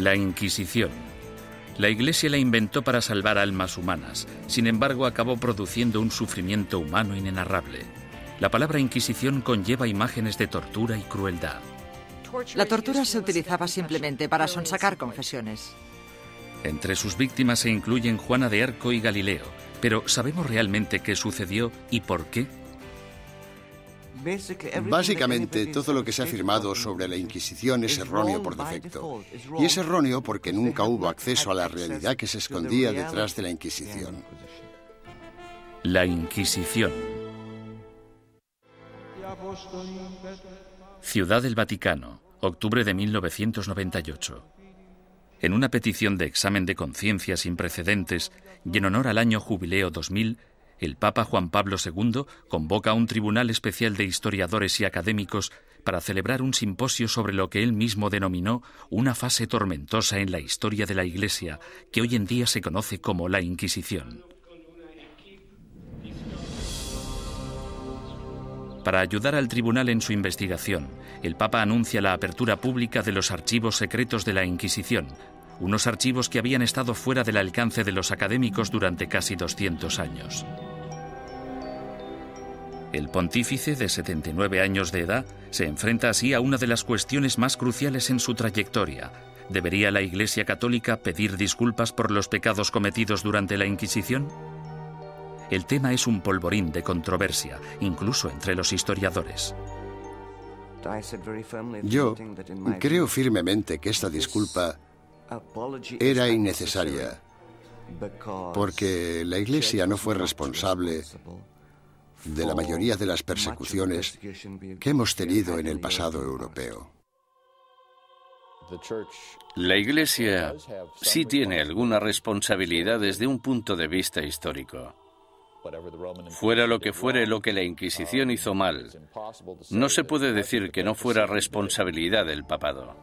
La Inquisición. La Iglesia la inventó para salvar almas humanas, sin embargo acabó produciendo un sufrimiento humano inenarrable. La palabra Inquisición conlleva imágenes de tortura y crueldad. La tortura se utilizaba simplemente para sonsacar confesiones. Entre sus víctimas se incluyen Juana de Arco y Galileo, pero ¿sabemos realmente qué sucedió y por qué? Básicamente, todo lo que se ha afirmado sobre la Inquisición es erróneo por defecto. Y es erróneo porque nunca hubo acceso a la realidad que se escondía detrás de la Inquisición. La Inquisición. Ciudad del Vaticano, octubre de 1998. En una petición de examen de conciencia sin precedentes y en honor al año jubileo 2000, el Papa Juan Pablo II convoca a un tribunal especial de historiadores y académicos para celebrar un simposio sobre lo que él mismo denominó una fase tormentosa en la historia de la Iglesia, que hoy en día se conoce como la Inquisición. Para ayudar al tribunal en su investigación, el Papa anuncia la apertura pública de los archivos secretos de la Inquisición, unos archivos que habían estado fuera del alcance de los académicos durante casi 200 años. El pontífice, de 79 años de edad, se enfrenta así a una de las cuestiones más cruciales en su trayectoria. ¿Debería la Iglesia Católica pedir disculpas por los pecados cometidos durante la Inquisición? El tema es un polvorín de controversia, incluso entre los historiadores. Yo creo firmemente que esta disculpa era innecesaria, porque la Iglesia no fue responsable de la mayoría de las persecuciones que hemos tenido en el pasado europeo. La Iglesia sí tiene alguna responsabilidad desde un punto de vista histórico. Fuera lo que fuere lo que la Inquisición hizo mal, no se puede decir que no fuera responsabilidad del papado.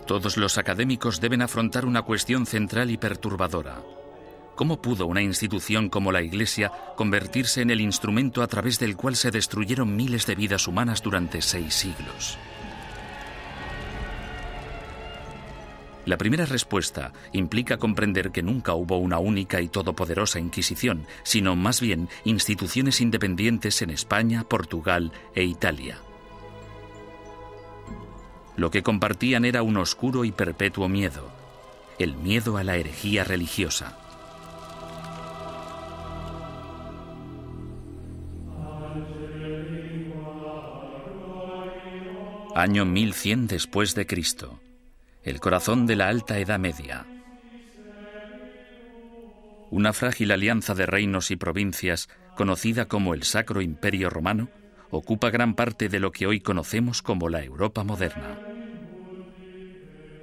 Todos los académicos deben afrontar una cuestión central y perturbadora. ¿Cómo pudo una institución como la Iglesia convertirse en el instrumento a través del cual se destruyeron miles de vidas humanas durante 6 siglos? La primera respuesta implica comprender que nunca hubo una única y todopoderosa Inquisición, sino más bien instituciones independientes en España, Portugal e Italia. Lo que compartían era un oscuro y perpetuo miedo, el miedo a la herejía religiosa. Año 1100 después de Cristo. El corazón de la Alta Edad Media. Una frágil alianza de reinos y provincias, conocida como el Sacro Imperio Romano, ocupa gran parte de lo que hoy conocemos como la Europa moderna.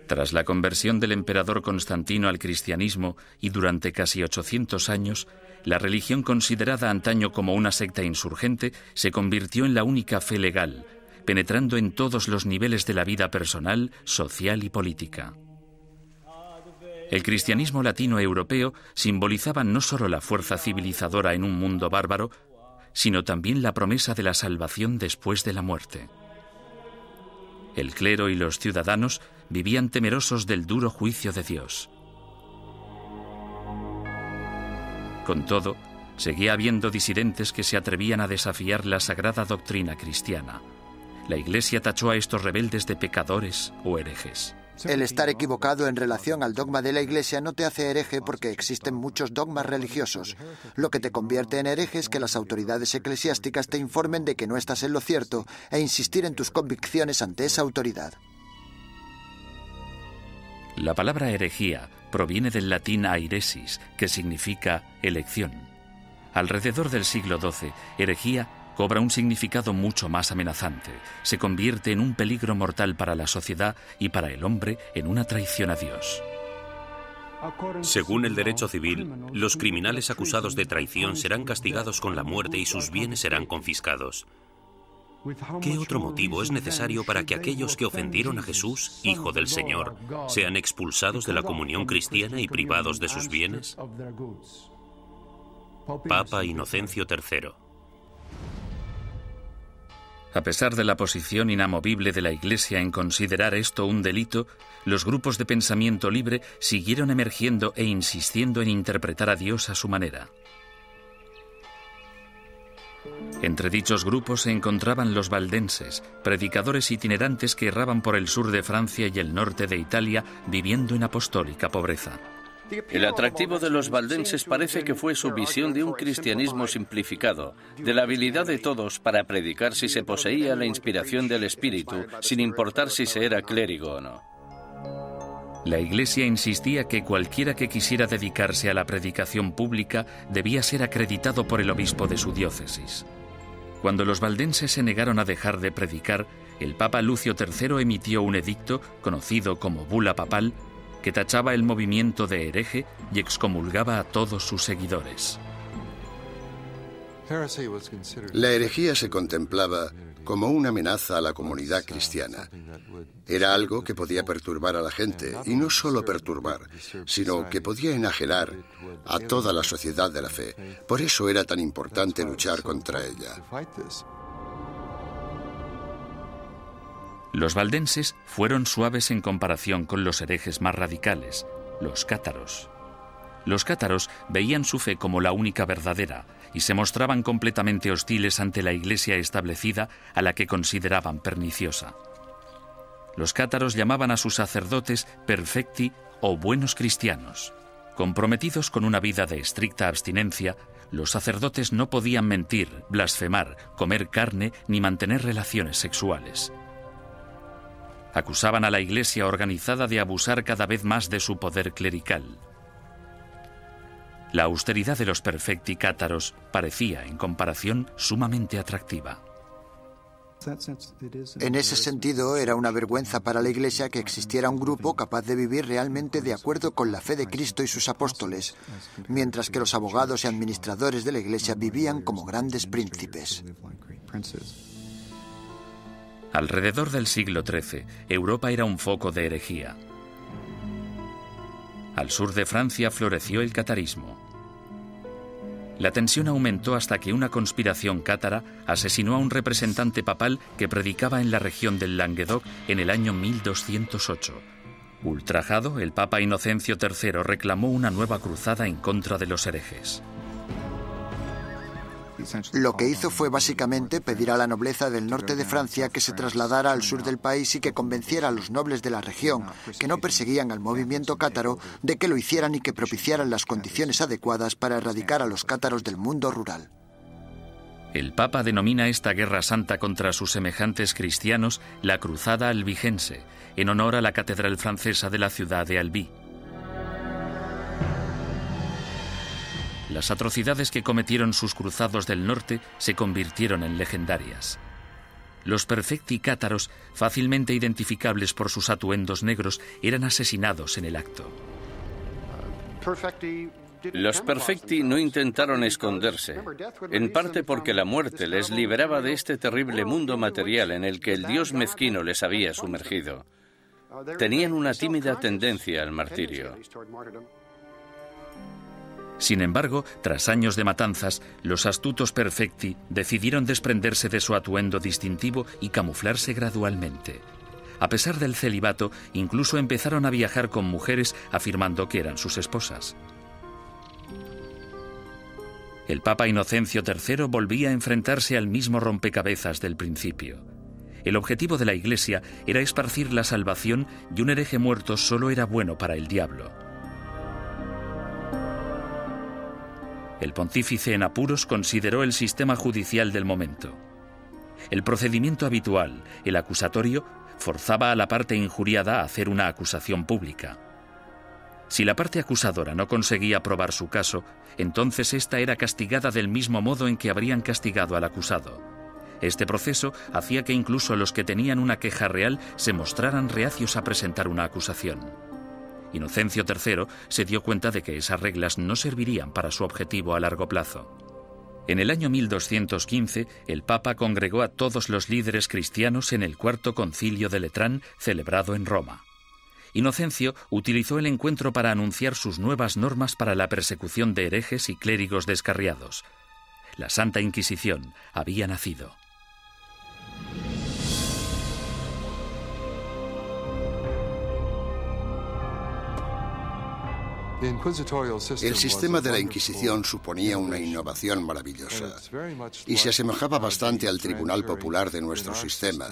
Tras la conversión del emperador Constantino al cristianismo y durante casi 800 años, la religión considerada antaño como una secta insurgente se convirtió en la única fe legal, penetrando en todos los niveles de la vida personal, social y política. El cristianismo latino-europeo simbolizaba no solo la fuerza civilizadora en un mundo bárbaro, sino también la promesa de la salvación después de la muerte. El clero y los ciudadanos vivían temerosos del duro juicio de Dios. Con todo, seguía habiendo disidentes que se atrevían a desafiar la sagrada doctrina cristiana. La Iglesia tachó a estos rebeldes de pecadores o herejes. El estar equivocado en relación al dogma de la Iglesia no te hace hereje porque existen muchos dogmas religiosos. Lo que te convierte en hereje es que las autoridades eclesiásticas te informen de que no estás en lo cierto e insistir en tus convicciones ante esa autoridad. La palabra herejía proviene del latín airesis, que significa elección. Alrededor del siglo XII, herejía cobra un significado mucho más amenazante. Se convierte en un peligro mortal para la sociedad y para el hombre en una traición a Dios. Según el derecho civil, los criminales acusados de traición serán castigados con la muerte y sus bienes serán confiscados. ¿Qué otro motivo es necesario para que aquellos que ofendieron a Jesús, Hijo del Señor, sean expulsados de la comunión cristiana y privados de sus bienes? Papa Inocencio III. A pesar de la posición inamovible de la Iglesia en considerar esto un delito, los grupos de pensamiento libre siguieron emergiendo e insistiendo en interpretar a Dios a su manera. Entre dichos grupos se encontraban los valdenses, predicadores itinerantes que erraban por el sur de Francia y el norte de Italia, viviendo en apostólica pobreza. El atractivo de los valdenses parece que fue su visión de un cristianismo simplificado, de la habilidad de todos para predicar si se poseía la inspiración del Espíritu, sin importar si se era clérigo o no. La Iglesia insistía que cualquiera que quisiera dedicarse a la predicación pública debía ser acreditado por el obispo de su diócesis. Cuando los valdenses se negaron a dejar de predicar, el Papa Lucio III emitió un edicto, conocido como Bula Papal, que tachaba el movimiento de hereje y excomulgaba a todos sus seguidores. La herejía se contemplaba como una amenaza a la comunidad cristiana. Era algo que podía perturbar a la gente, y no solo perturbar, sino que podía enajenar a toda la sociedad de la fe. Por eso era tan importante luchar contra ella. Los valdenses fueron suaves en comparación con los herejes más radicales, los cátaros. Los cátaros veían su fe como la única verdadera y se mostraban completamente hostiles ante la Iglesia establecida, a la que consideraban perniciosa. Los cátaros llamaban a sus sacerdotes perfecti o buenos cristianos. Comprometidos con una vida de estricta abstinencia, los sacerdotes no podían mentir, blasfemar, comer carne ni mantener relaciones sexuales. Acusaban a la Iglesia organizada de abusar cada vez más de su poder clerical. La austeridad de los perfecti cátaros parecía, en comparación, sumamente atractiva. En ese sentido, era una vergüenza para la Iglesia que existiera un grupo capaz de vivir realmente de acuerdo con la fe de Cristo y sus apóstoles, mientras que los abogados y administradores de la Iglesia vivían como grandes príncipes. Alrededor del siglo XIII, Europa era un foco de herejía. Al sur de Francia floreció el catarismo. La tensión aumentó hasta que una conspiración cátara asesinó a un representante papal que predicaba en la región del Languedoc en el año 1208. Ultrajado, el Papa Inocencio III reclamó una nueva cruzada en contra de los herejes. Lo que hizo fue básicamente pedir a la nobleza del norte de Francia que se trasladara al sur del país y que convenciera a los nobles de la región, que no perseguían al movimiento cátaro, de que lo hicieran y que propiciaran las condiciones adecuadas para erradicar a los cátaros del mundo rural. El Papa denomina esta guerra santa contra sus semejantes cristianos la Cruzada Albigense, en honor a la catedral francesa de la ciudad de Albi. Las atrocidades que cometieron sus cruzados del norte se convirtieron en legendarias. Los perfecti cátaros, fácilmente identificables por sus atuendos negros, eran asesinados en el acto. Los perfecti no intentaron esconderse, en parte porque la muerte les liberaba de este terrible mundo material en el que el Dios mezquino les había sumergido. Tenían una tímida tendencia al martirio. Sin embargo, tras años de matanzas, los astutos perfecti decidieron desprenderse de su atuendo distintivo y camuflarse gradualmente. A pesar del celibato, incluso empezaron a viajar con mujeres afirmando que eran sus esposas. El Papa Inocencio III volvía a enfrentarse al mismo rompecabezas del principio. El objetivo de la Iglesia era esparcir la salvación y un hereje muerto solo era bueno para el diablo. El pontífice en apuros consideró el sistema judicial del momento. El procedimiento habitual, el acusatorio, forzaba a la parte injuriada a hacer una acusación pública. Si la parte acusadora no conseguía probar su caso, entonces ésta era castigada del mismo modo en que habrían castigado al acusado. Este proceso hacía que incluso los que tenían una queja real se mostraran reacios a presentar una acusación. Inocencio III se dio cuenta de que esas reglas no servirían para su objetivo a largo plazo. En el año 1215, el Papa congregó a todos los líderes cristianos en el Cuarto Concilio de Letrán, celebrado en Roma. Inocencio utilizó el encuentro para anunciar sus nuevas normas para la persecución de herejes y clérigos descarriados. La Santa Inquisición había nacido. El sistema de la Inquisición suponía una innovación maravillosa y se asemejaba bastante al Tribunal Popular de nuestro sistema,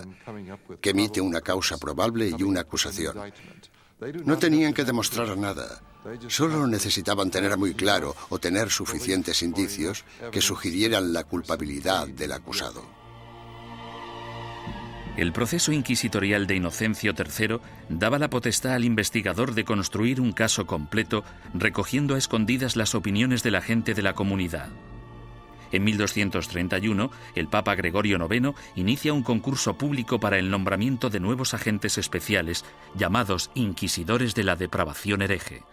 que emite una causa probable y una acusación. No tenían que demostrar nada, solo necesitaban tener muy claro o tener suficientes indicios que sugirieran la culpabilidad del acusado. El proceso inquisitorial de Inocencio III daba la potestad al investigador de construir un caso completo, recogiendo a escondidas las opiniones de la gente de la comunidad. En 1231, el Papa Gregorio IX inicia un concurso público para el nombramiento de nuevos agentes especiales, llamados inquisidores de la depravación hereje.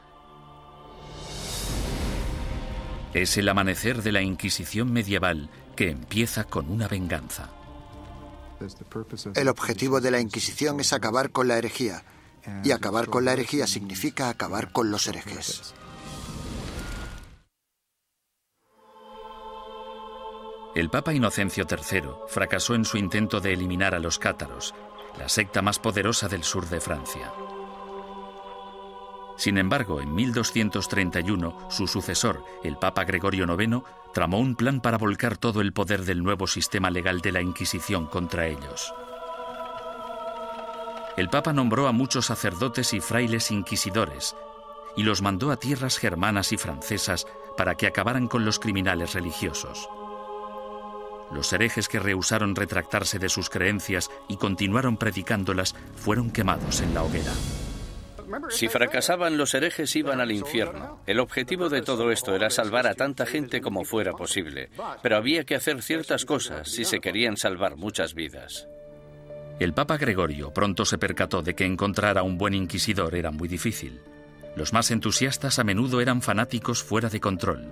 Es el amanecer de la Inquisición medieval, que empieza con una venganza. El objetivo de la Inquisición es acabar con la herejía, y acabar con la herejía significa acabar con los herejes. El Papa Inocencio III fracasó en su intento de eliminar a los cátaros, la secta más poderosa del sur de Francia. Sin embargo, en 1231, su sucesor, el Papa Gregorio IX, tramó un plan para volcar todo el poder del nuevo sistema legal de la Inquisición contra ellos. El Papa nombró a muchos sacerdotes y frailes inquisidores y los mandó a tierras germanas y francesas para que acabaran con los criminales religiosos. Los herejes que rehusaron retractarse de sus creencias y continuaron predicándolas fueron quemados en la hoguera. Si fracasaban, los herejes iban al infierno. El objetivo de todo esto era salvar a tanta gente como fuera posible, pero había que hacer ciertas cosas si se querían salvar muchas vidas. El Papa Gregorio pronto se percató de que encontrar a un buen inquisidor era muy difícil. Los más entusiastas a menudo eran fanáticos fuera de control.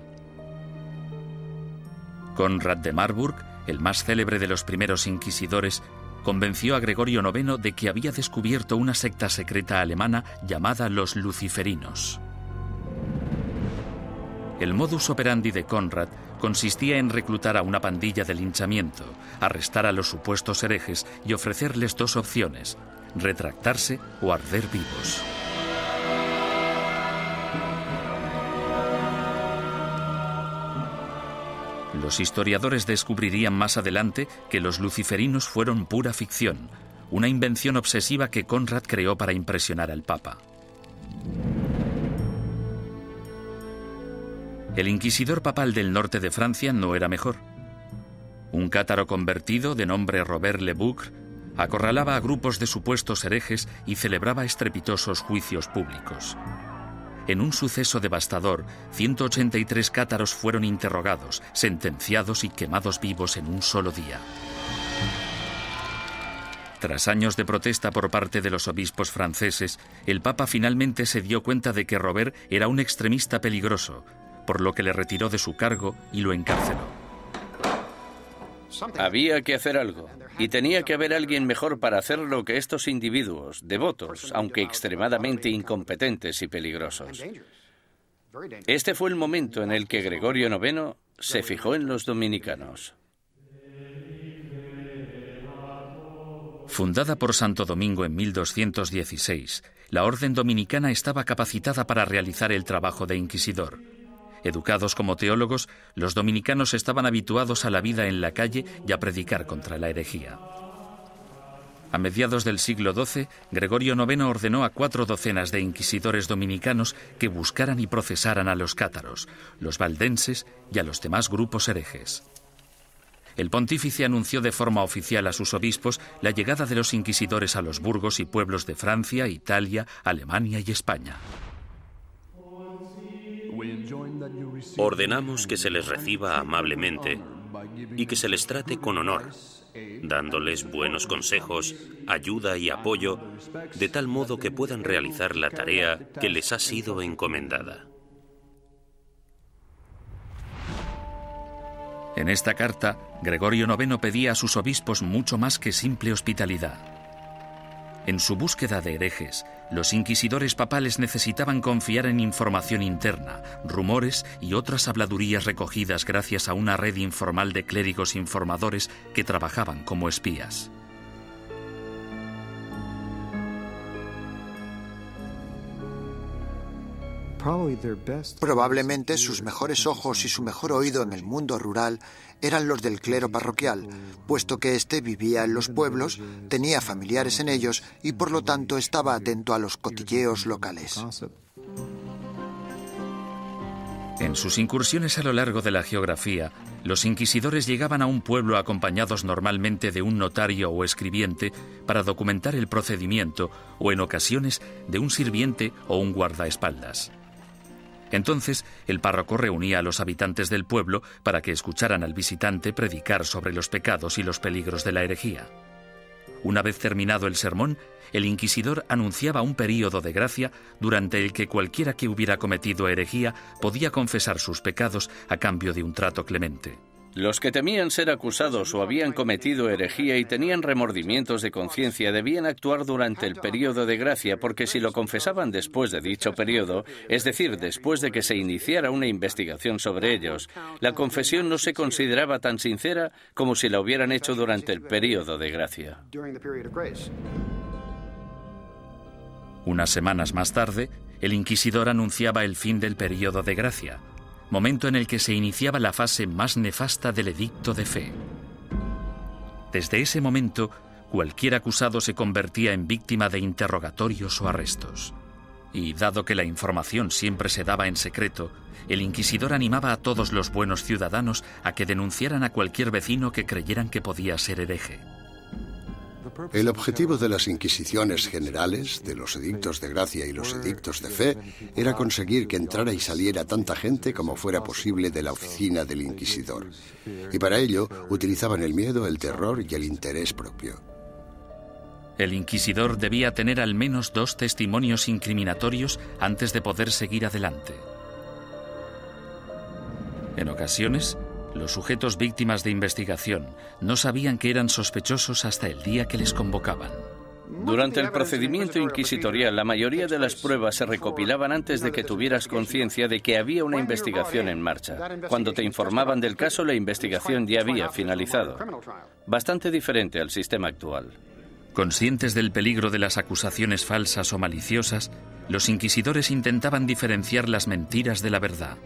Conrad de Marburg, el más célebre de los primeros inquisidores, convenció a Gregorio IX de que había descubierto una secta secreta alemana llamada los luciferinos. El modus operandi de Conrad consistía en reclutar a una pandilla de linchamiento, arrestar a los supuestos herejes y ofrecerles dos opciones: retractarse o arder vivos. Los historiadores descubrirían más adelante que los luciferinos fueron pura ficción, una invención obsesiva que Conrad creó para impresionar al Papa. El inquisidor papal del norte de Francia no era mejor. Un cátaro convertido de nombre Robert Le Boucre acorralaba a grupos de supuestos herejes y celebraba estrepitosos juicios públicos. En un suceso devastador, 183 cátaros fueron interrogados, sentenciados y quemados vivos en un solo día. Tras años de protesta por parte de los obispos franceses, el Papa finalmente se dio cuenta de que Robert era un extremista peligroso, por lo que le retiró de su cargo y lo encarceló. Había que hacer algo, y tenía que haber alguien mejor para hacerlo que estos individuos, devotos, aunque extremadamente incompetentes y peligrosos. Este fue el momento en el que Gregorio IX se fijó en los dominicanos. Fundada por Santo Domingo en 1216, la Orden Dominicana estaba capacitada para realizar el trabajo de inquisidor. Educados como teólogos, los dominicanos estaban habituados a la vida en la calle y a predicar contra la herejía. A mediados del siglo XII, Gregorio IX ordenó a 4 docenas de inquisidores dominicanos que buscaran y procesaran a los cátaros, los valdenses y a los demás grupos herejes. El pontífice anunció de forma oficial a sus obispos la llegada de los inquisidores a los burgos y pueblos de Francia, Italia, Alemania y España. Ordenamos que se les reciba amablemente y que se les trate con honor, dándoles buenos consejos, ayuda y apoyo, de tal modo que puedan realizar la tarea que les ha sido encomendada. En esta carta, Gregorio IX pedía a sus obispos mucho más que simple hospitalidad. En su búsqueda de herejes, los inquisidores papales necesitaban confiar en información interna, rumores y otras habladurías recogidas gracias a una red informal de clérigos informadores que trabajaban como espías. Probablemente sus mejores ojos y su mejor oído en el mundo rural eran los del clero parroquial, puesto que éste vivía en los pueblos, tenía familiares en ellos y por lo tanto estaba atento a los cotilleos locales. En sus incursiones a lo largo de la geografía, los inquisidores llegaban a un pueblo acompañados normalmente de un notario o escribiente para documentar el procedimiento o, en ocasiones, de un sirviente o un guardaespaldas. Entonces, el párroco reunía a los habitantes del pueblo para que escucharan al visitante predicar sobre los pecados y los peligros de la herejía. Una vez terminado el sermón, el inquisidor anunciaba un período de gracia durante el que cualquiera que hubiera cometido herejía podía confesar sus pecados a cambio de un trato clemente. Los que temían ser acusados o habían cometido herejía y tenían remordimientos de conciencia debían actuar durante el período de gracia, porque si lo confesaban después de dicho período, es decir, después de que se iniciara una investigación sobre ellos, la confesión no se consideraba tan sincera como si la hubieran hecho durante el período de gracia. Unas semanas más tarde, el inquisidor anunciaba el fin del período de gracia, momento en el que se iniciaba la fase más nefasta del edicto de fe. Desde ese momento, cualquier acusado se convertía en víctima de interrogatorios o arrestos. Y dado que la información siempre se daba en secreto, el inquisidor animaba a todos los buenos ciudadanos a que denunciaran a cualquier vecino que creyeran que podía ser hereje. El objetivo de las inquisiciones generales, de los edictos de gracia y los edictos de fe, era conseguir que entrara y saliera tanta gente como fuera posible de la oficina del inquisidor. Y para ello utilizaban el miedo, el terror y el interés propio. El inquisidor debía tener al menos 2 testimonios incriminatorios antes de poder seguir adelante. En ocasiones, los sujetos víctimas de investigación no sabían que eran sospechosos hasta el día que les convocaban. Durante el procedimiento inquisitorial, la mayoría de las pruebas se recopilaban antes de que tuvieras conciencia de que había una investigación en marcha. Cuando te informaban del caso, la investigación ya había finalizado. Bastante diferente al sistema actual. Conscientes del peligro de las acusaciones falsas o maliciosas, los inquisidores intentaban diferenciar las mentiras de la verdad.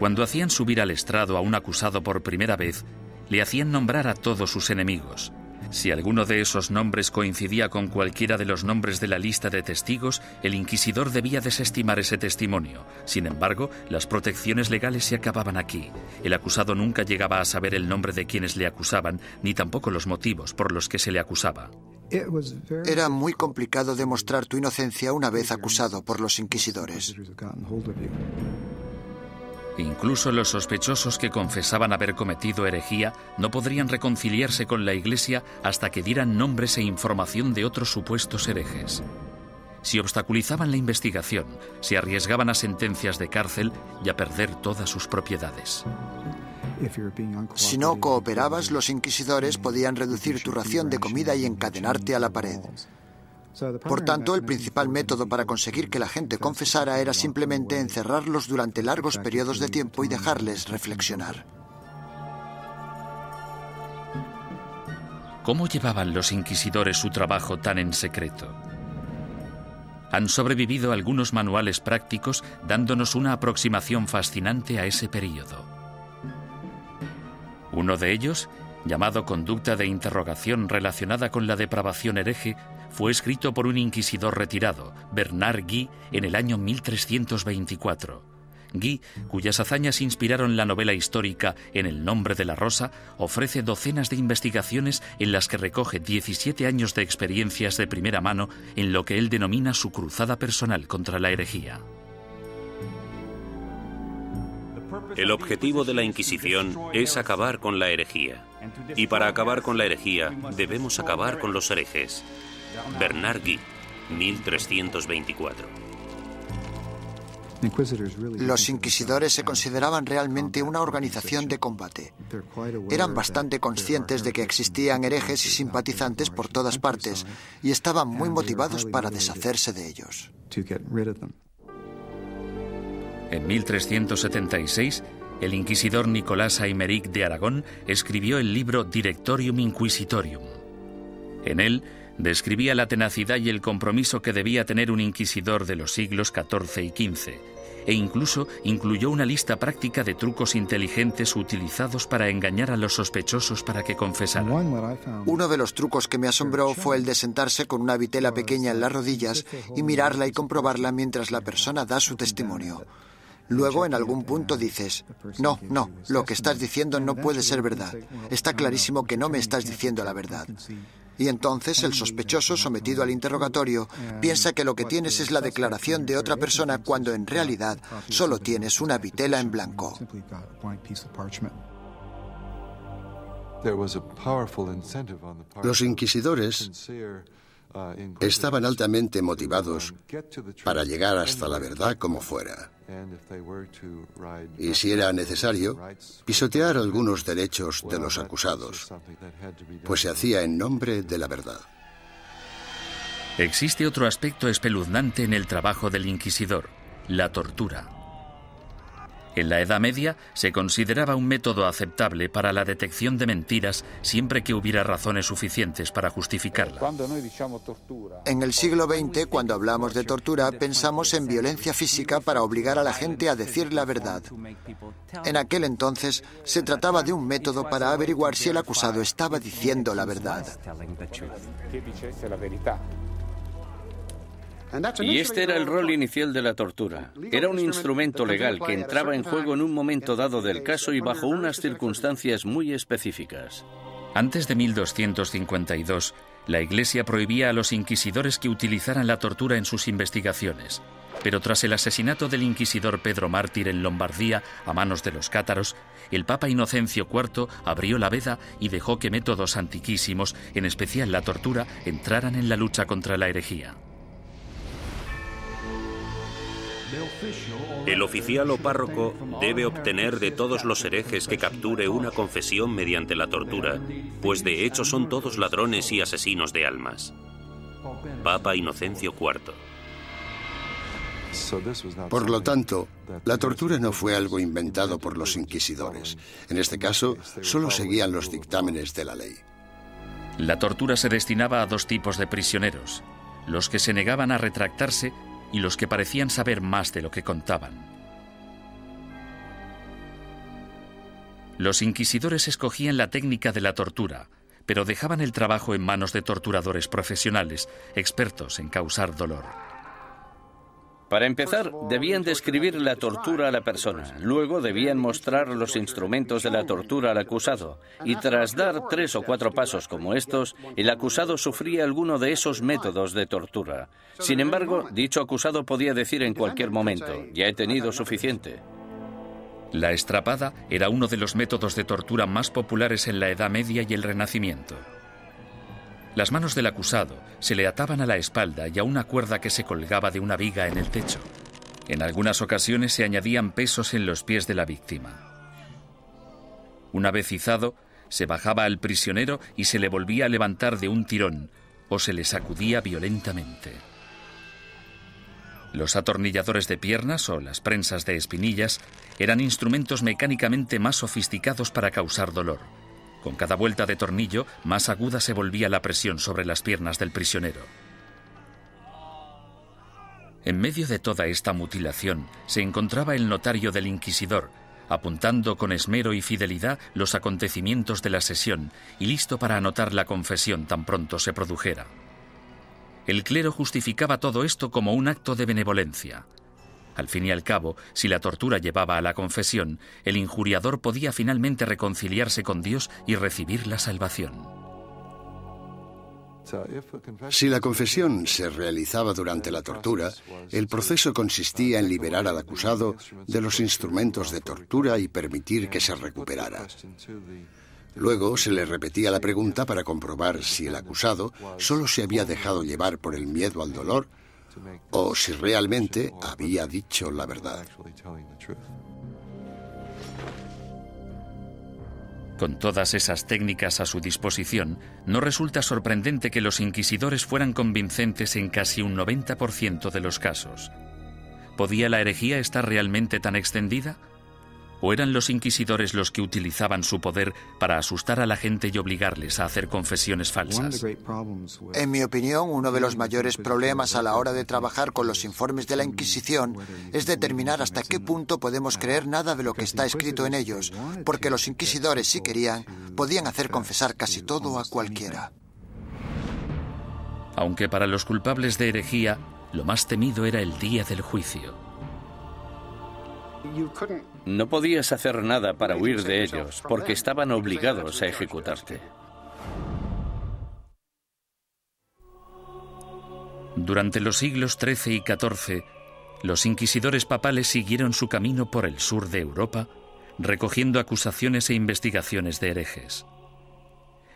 Cuando hacían subir al estrado a un acusado por primera vez, le hacían nombrar a todos sus enemigos. Si alguno de esos nombres coincidía con cualquiera de los nombres de la lista de testigos, el inquisidor debía desestimar ese testimonio. Sin embargo, las protecciones legales se acababan aquí. El acusado nunca llegaba a saber el nombre de quienes le acusaban, ni tampoco los motivos por los que se le acusaba. Era muy complicado demostrar tu inocencia una vez acusado por los inquisidores. Incluso los sospechosos que confesaban haber cometido herejía no podrían reconciliarse con la Iglesia hasta que dieran nombres e información de otros supuestos herejes. Si obstaculizaban la investigación, se arriesgaban a sentencias de cárcel y a perder todas sus propiedades. Si no cooperabas, los inquisidores podían reducir tu ración de comida y encadenarte a la pared. Por tanto, el principal método para conseguir que la gente confesara era simplemente encerrarlos durante largos periodos de tiempo y dejarles reflexionar. ¿Cómo llevaban los inquisidores su trabajo tan en secreto? Han sobrevivido algunos manuales prácticos dándonos una aproximación fascinante a ese período. Uno de ellos, llamado Conducta de interrogación relacionada con la depravación hereje, fue escrito por un inquisidor retirado, Bernard Guy, en el año 1324. Guy, cuyas hazañas inspiraron la novela histórica En el nombre de la rosa, ofrece docenas de investigaciones en las que recoge 17 años de experiencias de primera mano en lo que él denomina su cruzada personal contra la herejía. El objetivo de la Inquisición es acabar con la herejía. Y para acabar con la herejía, debemos acabar con los herejes. Bernard Guy, 1324. Los inquisidores se consideraban realmente una organización de combate. Eran bastante conscientes de que existían herejes y simpatizantes por todas partes y estaban muy motivados para deshacerse de ellos. En 1376, el inquisidor Nicolás Aymeric de Aragón escribió el libro Directorium Inquisitorium. En él Describía la tenacidad y el compromiso que debía tener un inquisidor de los siglos XIV y XV, e incluso incluyó una lista práctica de trucos inteligentes utilizados para engañar a los sospechosos para que confesaran. Uno de los trucos que me asombró fue el de sentarse con una vitela pequeña en las rodillas y mirarla y comprobarla mientras la persona da su testimonio. Luego, en algún punto dices, no, lo que estás diciendo no puede ser verdad. Está clarísimo que no me estás diciendo la verdad. Y entonces el sospechoso, sometido al interrogatorio, piensa que lo que tienes es la declaración de otra persona cuando en realidad solo tienes una vitela en blanco. Los inquisidores estaban altamente motivados para llegar hasta la verdad como fuera. Y si era necesario, pisotear algunos derechos de los acusados, pues se hacía en nombre de la verdad. Existe otro aspecto espeluznante en el trabajo del inquisidor: la tortura. En la Edad Media se consideraba un método aceptable para la detección de mentiras siempre que hubiera razones suficientes para justificarla. En el siglo XX, cuando hablamos de tortura, pensamos en violencia física para obligar a la gente a decir la verdad. En aquel entonces se trataba de un método para averiguar si el acusado estaba diciendo la verdad. Y este era el rol inicial de la tortura. Era un instrumento legal que entraba en juego en un momento dado del caso y bajo unas circunstancias muy específicas. Antes de 1252, la Iglesia prohibía a los inquisidores que utilizaran la tortura en sus investigaciones. Pero tras el asesinato del inquisidor Pedro Mártir en Lombardía a manos de los cátaros, el Papa Inocencio IV abrió la veda y dejó que métodos antiquísimos, en especial la tortura, entraran en la lucha contra la herejía. El oficial o párroco debe obtener de todos los herejes que capture una confesión mediante la tortura, pues de hecho son todos ladrones y asesinos de almas. Papa Inocencio IV. Por lo tanto, la tortura no fue algo inventado por los inquisidores. En este caso, solo seguían los dictámenes de la ley. La tortura se destinaba a dos tipos de prisioneros: los que se negaban a retractarse y los que parecían saber más de lo que contaban. Los inquisidores escogían la técnica de la tortura, pero dejaban el trabajo en manos de torturadores profesionales, expertos en causar dolor. Para empezar, debían describir la tortura a la persona. Luego debían mostrar los instrumentos de la tortura al acusado. Y tras dar 3 o 4 pasos como estos, el acusado sufría alguno de esos métodos de tortura. Sin embargo, dicho acusado podía decir en cualquier momento: ya he tenido suficiente. La estrapada era uno de los métodos de tortura más populares en la Edad Media y el Renacimiento. Las manos del acusado se le ataban a la espalda y a una cuerda que se colgaba de una viga en el techo. En algunas ocasiones se añadían pesos en los pies de la víctima. Una vez izado, se bajaba al prisionero y se le volvía a levantar de un tirón o se le sacudía violentamente. Los atornilladores de piernas o las prensas de espinillas eran instrumentos mecánicamente más sofisticados para causar dolor. Con cada vuelta de tornillo, más aguda se volvía la presión sobre las piernas del prisionero. En medio de toda esta mutilación se encontraba el notario del inquisidor, apuntando con esmero y fidelidad los acontecimientos de la sesión y listo para anotar la confesión tan pronto se produjera. El clero justificaba todo esto como un acto de benevolencia. Al fin y al cabo, si la tortura llevaba a la confesión, el injuriador podía finalmente reconciliarse con Dios y recibir la salvación. Si la confesión se realizaba durante la tortura, el proceso consistía en liberar al acusado de los instrumentos de tortura y permitir que se recuperara. Luego se le repetía la pregunta para comprobar si el acusado solo se había dejado llevar por el miedo al dolor o si realmente había dicho la verdad. Con todas esas técnicas a su disposición, no resulta sorprendente que los inquisidores fueran convincentes en casi un 90% de los casos. ¿Podía la herejía estar realmente tan extendida? ¿O eran los inquisidores los que utilizaban su poder para asustar a la gente y obligarles a hacer confesiones falsas? En mi opinión, uno de los mayores problemas a la hora de trabajar con los informes de la Inquisición es determinar hasta qué punto podemos creer nada de lo que está escrito en ellos, porque los inquisidores, si querían, podían hacer confesar casi todo a cualquiera. Aunque para los culpables de herejía, lo más temido era el día del juicio. No podías hacer nada para huir de ellos, porque estaban obligados a ejecutarte. Durante los siglos XIII y XIV, los inquisidores papales siguieron su camino por el sur de Europa, recogiendo acusaciones e investigaciones de herejes.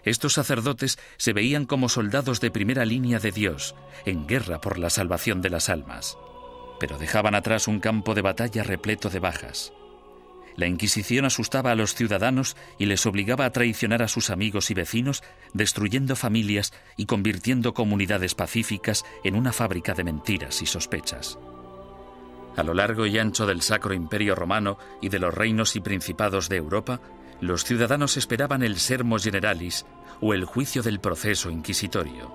Estos sacerdotes se veían como soldados de primera línea de Dios, en guerra por la salvación de las almas, pero dejaban atrás un campo de batalla repleto de bajas. La Inquisición asustaba a los ciudadanos y les obligaba a traicionar a sus amigos y vecinos, destruyendo familias y convirtiendo comunidades pacíficas en una fábrica de mentiras y sospechas. A lo largo y ancho del Sacro Imperio Romano y de los reinos y principados de Europa, los ciudadanos esperaban el Sermo Generalis o el juicio del proceso inquisitorio.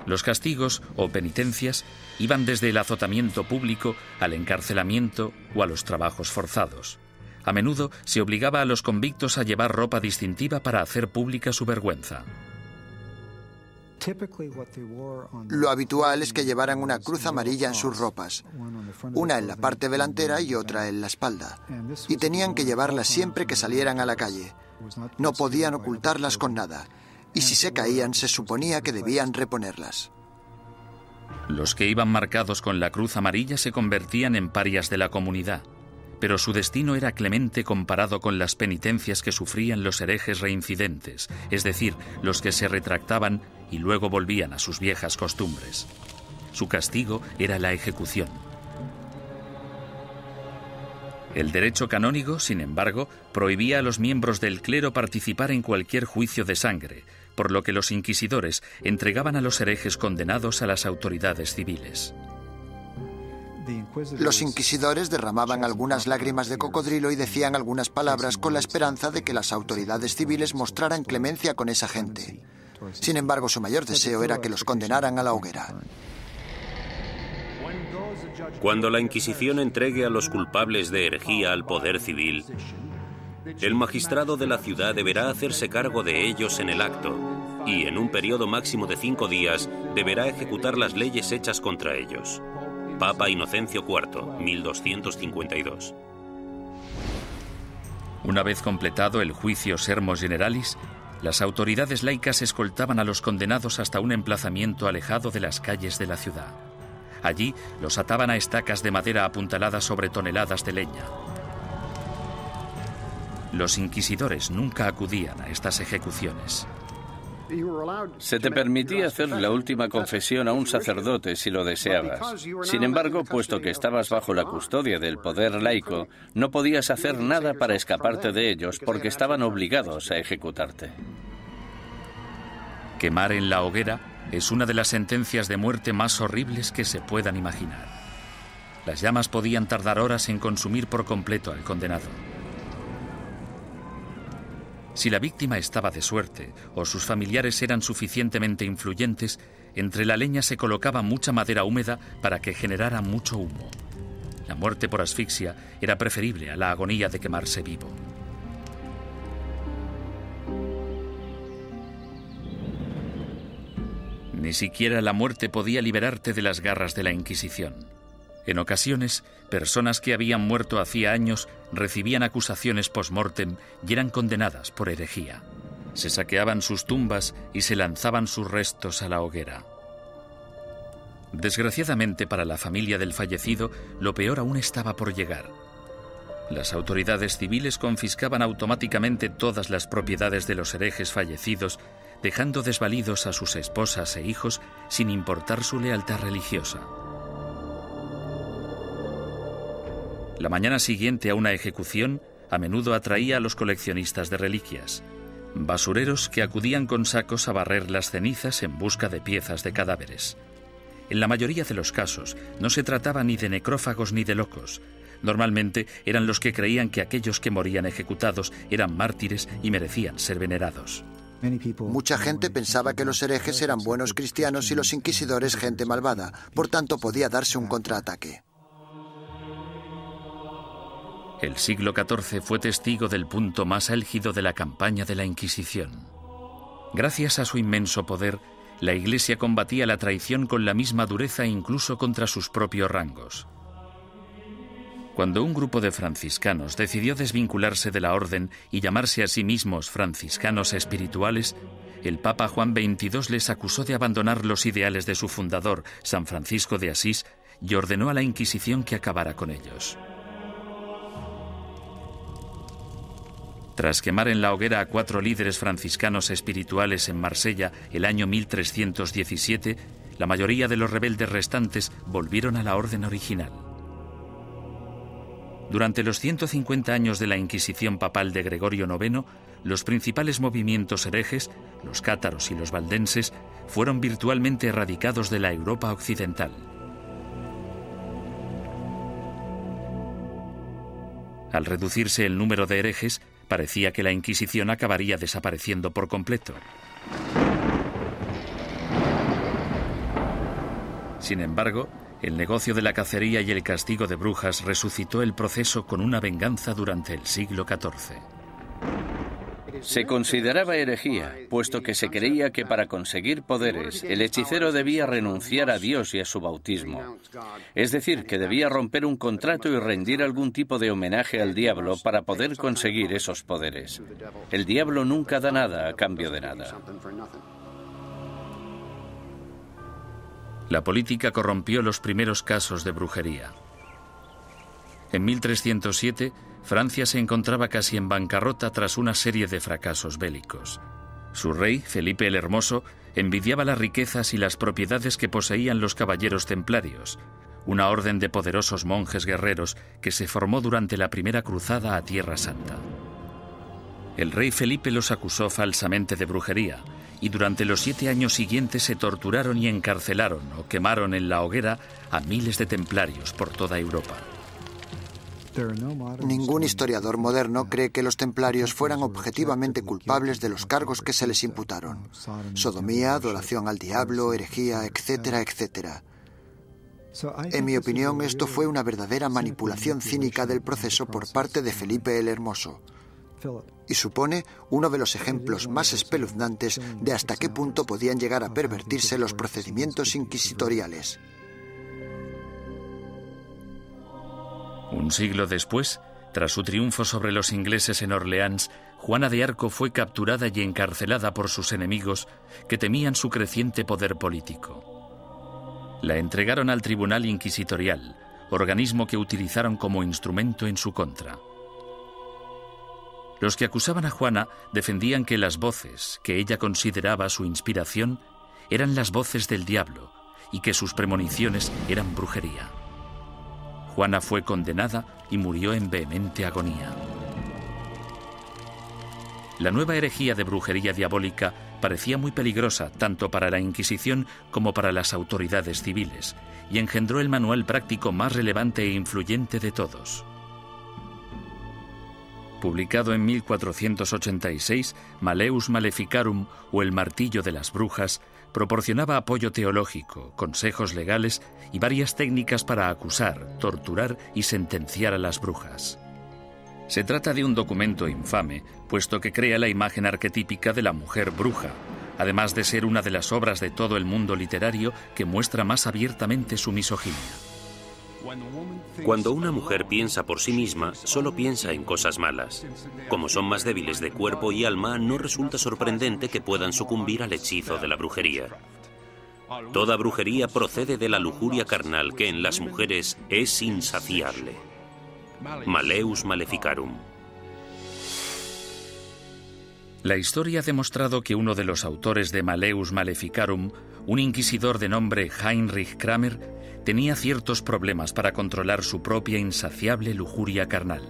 Los castigos o penitencias iban desde el azotamiento público al encarcelamiento o a los trabajos forzados. A menudo se obligaba a los convictos a llevar ropa distintiva para hacer pública su vergüenza. Lo habitual es que llevaran una cruz amarilla en sus ropas, una en la parte delantera y otra en la espalda, y tenían que llevarlas siempre que salieran a la calle. No podían ocultarlas con nada, y si se caían se suponía que debían reponerlas. Los que iban marcados con la cruz amarilla se convertían en parias de la comunidad, pero su destino era clemente comparado con las penitencias que sufrían los herejes reincidentes, es decir, los que se retractaban y luego volvían a sus viejas costumbres. Su castigo era la ejecución. El derecho canónico, sin embargo, prohibía a los miembros del clero participar en cualquier juicio de sangre, por lo que los inquisidores entregaban a los herejes condenados a las autoridades civiles. Los inquisidores derramaban algunas lágrimas de cocodrilo y decían algunas palabras con la esperanza de que las autoridades civiles mostraran clemencia con esa gente. Sin embargo, su mayor deseo era que los condenaran a la hoguera. Cuando la Inquisición entregue a los culpables de herejía al poder civil, el magistrado de la ciudad deberá hacerse cargo de ellos en el acto y, en un periodo máximo de 5 días, deberá ejecutar las leyes hechas contra ellos. Papa Inocencio IV, 1252. Una vez completado el juicio Sermo Generalis, las autoridades laicas escoltaban a los condenados hasta un emplazamiento alejado de las calles de la ciudad. Allí los ataban a estacas de madera apuntaladas sobre toneladas de leña. Los inquisidores nunca acudían a estas ejecuciones. Se te permitía hacer la última confesión a un sacerdote si lo deseabas. Sin embargo, puesto que estabas bajo la custodia del poder laico, no podías hacer nada para escaparte de ellos porque estaban obligados a ejecutarte. Quemar en la hoguera es una de las sentencias de muerte más horribles que se puedan imaginar. Las llamas podían tardar horas en consumir por completo al condenado. Si la víctima estaba de suerte o sus familiares eran suficientemente influyentes, entre la leña se colocaba mucha madera húmeda para que generara mucho humo. La muerte por asfixia era preferible a la agonía de quemarse vivo. Ni siquiera la muerte podía liberarte de las garras de la Inquisición. En ocasiones, personas que habían muerto hacía años recibían acusaciones post-mortem y eran condenadas por herejía. Se saqueaban sus tumbas y se lanzaban sus restos a la hoguera. Desgraciadamente para la familia del fallecido, lo peor aún estaba por llegar. Las autoridades civiles confiscaban automáticamente todas las propiedades de los herejes fallecidos, dejando desvalidos a sus esposas e hijos sin importar su lealtad religiosa. La mañana siguiente a una ejecución a menudo atraía a los coleccionistas de reliquias, basureros que acudían con sacos a barrer las cenizas en busca de piezas de cadáveres. En la mayoría de los casos, no se trataba ni de necrófagos ni de locos. Normalmente eran los que creían que aquellos que morían ejecutados eran mártires y merecían ser venerados. Mucha gente pensaba que los herejes eran buenos cristianos y los inquisidores gente malvada, por tanto podía darse un contraataque. El siglo XIV fue testigo del punto más álgido de la campaña de la Inquisición. Gracias a su inmenso poder, la Iglesia combatía la traición con la misma dureza incluso contra sus propios rangos. Cuando un grupo de franciscanos decidió desvincularse de la orden y llamarse a sí mismos franciscanos espirituales, el Papa Juan XXII les acusó de abandonar los ideales de su fundador, San Francisco de Asís, y ordenó a la Inquisición que acabara con ellos. Tras quemar en la hoguera a 4 líderes franciscanos espirituales en Marsella el año 1317, la mayoría de los rebeldes restantes volvieron a la orden original. Durante los 150 años de la Inquisición papal de Gregorio IX, los principales movimientos herejes, los cátaros y los valdenses, fueron virtualmente erradicados de la Europa occidental. Al reducirse el número de herejes, parecía que la Inquisición acabaría desapareciendo por completo. Sin embargo, el negocio de la cacería y el castigo de brujas resucitó el proceso con una venganza durante el siglo XIV. Se consideraba herejía, puesto que se creía que para conseguir poderes el hechicero debía renunciar a Dios y a su bautismo. Es decir, que debía romper un contrato y rendir algún tipo de homenaje al diablo para poder conseguir esos poderes. El diablo nunca da nada a cambio de nada. La política corrompió los primeros casos de brujería. En 1307, Francia se encontraba casi en bancarrota tras una serie de fracasos bélicos. Su rey, Felipe el Hermoso, envidiaba las riquezas y las propiedades que poseían los caballeros templarios, una orden de poderosos monjes guerreros que se formó durante la primera cruzada a Tierra Santa. El rey Felipe los acusó falsamente de brujería, y durante los 7 años siguientes se torturaron y encarcelaron o quemaron en la hoguera a miles de templarios por toda Europa. Ningún historiador moderno cree que los templarios fueran objetivamente culpables de los cargos que se les imputaron: sodomía, adoración al diablo, herejía, etcétera, etcétera. En mi opinión, esto fue una verdadera manipulación cínica del proceso por parte de Felipe el Hermoso, y supone uno de los ejemplos más espeluznantes de hasta qué punto podían llegar a pervertirse los procedimientos inquisitoriales. Un siglo después, tras su triunfo sobre los ingleses en Orleans, Juana de Arco fue capturada y encarcelada por sus enemigos, que temían su creciente poder político. La entregaron al Tribunal Inquisitorial, organismo que utilizaron como instrumento en su contra. Los que acusaban a Juana defendían que las voces que ella consideraba su inspiración eran las voces del diablo y que sus premoniciones eran brujería. Juana fue condenada y murió en vehemente agonía. La nueva herejía de brujería diabólica parecía muy peligrosa tanto para la Inquisición como para las autoridades civiles, y engendró el manual práctico más relevante e influyente de todos. Publicado en 1486, Malleus Maleficarum, o El martillo de las brujas, proporcionaba apoyo teológico, consejos legales y varias técnicas para acusar, torturar y sentenciar a las brujas. Se trata de un documento infame, puesto que crea la imagen arquetípica de la mujer bruja, además de ser una de las obras de todo el mundo literario que muestra más abiertamente su misoginia. Cuando una mujer piensa por sí misma, solo piensa en cosas malas. Como son más débiles de cuerpo y alma, no resulta sorprendente que puedan sucumbir al hechizo de la brujería. Toda brujería procede de la lujuria carnal que en las mujeres es insaciable. Malleus Maleficarum. La historia ha demostrado que uno de los autores de Malleus Maleficarum, un inquisidor de nombre Heinrich Kramer, tenía ciertos problemas para controlar su propia insaciable lujuria carnal.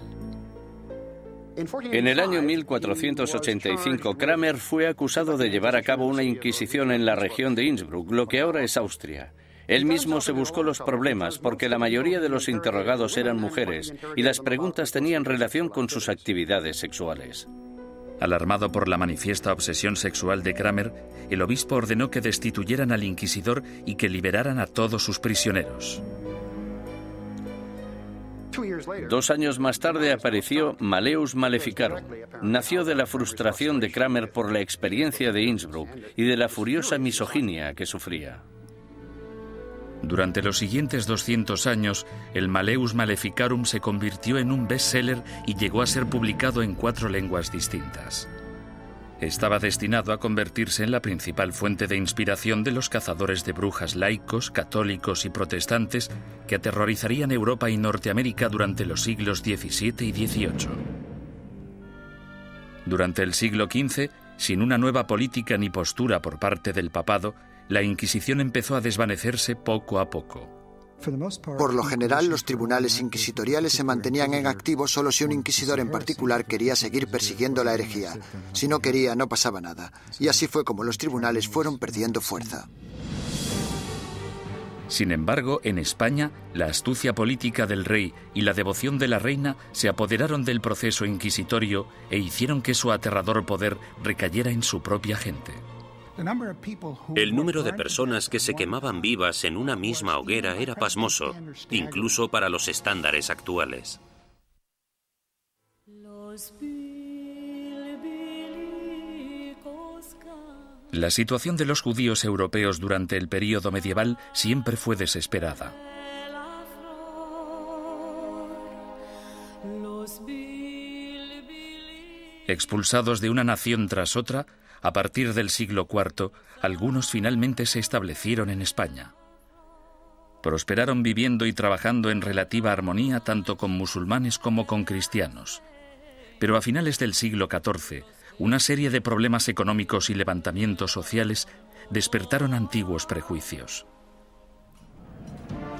En el año 1485, Kramer fue acusado de llevar a cabo una inquisición en la región de Innsbruck, lo que ahora es Austria. Él mismo se buscó los problemas porque la mayoría de los interrogados eran mujeres y las preguntas tenían relación con sus actividades sexuales. Alarmado por la manifiesta obsesión sexual de Kramer, el obispo ordenó que destituyeran al inquisidor y que liberaran a todos sus prisioneros. 2 años más tarde apareció Malleus Maleficarum. Nació de la frustración de Kramer por la experiencia de Innsbruck y de la furiosa misoginia que sufría. Durante los siguientes 200 años, el Malleus Maleficarum se convirtió en un bestseller y llegó a ser publicado en 4 lenguas distintas. Estaba destinado a convertirse en la principal fuente de inspiración de los cazadores de brujas laicos, católicos y protestantes que aterrorizarían Europa y Norteamérica durante los siglos XVII y XVIII. Durante el siglo XV, sin una nueva política ni postura por parte del papado, la Inquisición empezó a desvanecerse poco a poco. Por lo general, los tribunales inquisitoriales se mantenían en activo solo si un inquisidor en particular quería seguir persiguiendo la herejía. Si no quería, no pasaba nada. Y así fue como los tribunales fueron perdiendo fuerza. Sin embargo, en España, la astucia política del rey y la devoción de la reina se apoderaron del proceso inquisitorio e hicieron que su aterrador poder recayera en su propia gente. El número de personas que se quemaban vivas en una misma hoguera era pasmoso, incluso para los estándares actuales. La situación de los judíos europeos durante el período medieval siempre fue desesperada. Expulsados de una nación tras otra, a partir del siglo IV, algunos finalmente se establecieron en España. Prosperaron viviendo y trabajando en relativa armonía tanto con musulmanes como con cristianos. Pero a finales del siglo XIV, una serie de problemas económicos y levantamientos sociales despertaron antiguos prejuicios.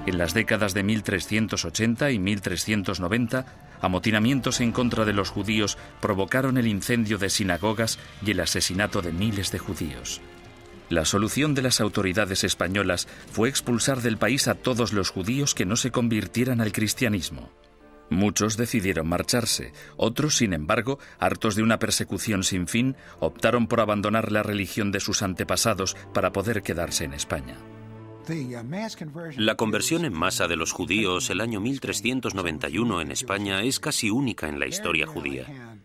En las décadas de 1380 y 1390, amotinamientos en contra de los judíos provocaron el incendio de sinagogas y el asesinato de miles de judíos. La solución de las autoridades españolas fue expulsar del país a todos los judíos que no se convirtieran al cristianismo. Muchos decidieron marcharse, otros, sin embargo, hartos de una persecución sin fin, optaron por abandonar la religión de sus antepasados para poder quedarse en España. La conversión en masa de los judíos el año 1391 en España es casi única en la historia judía.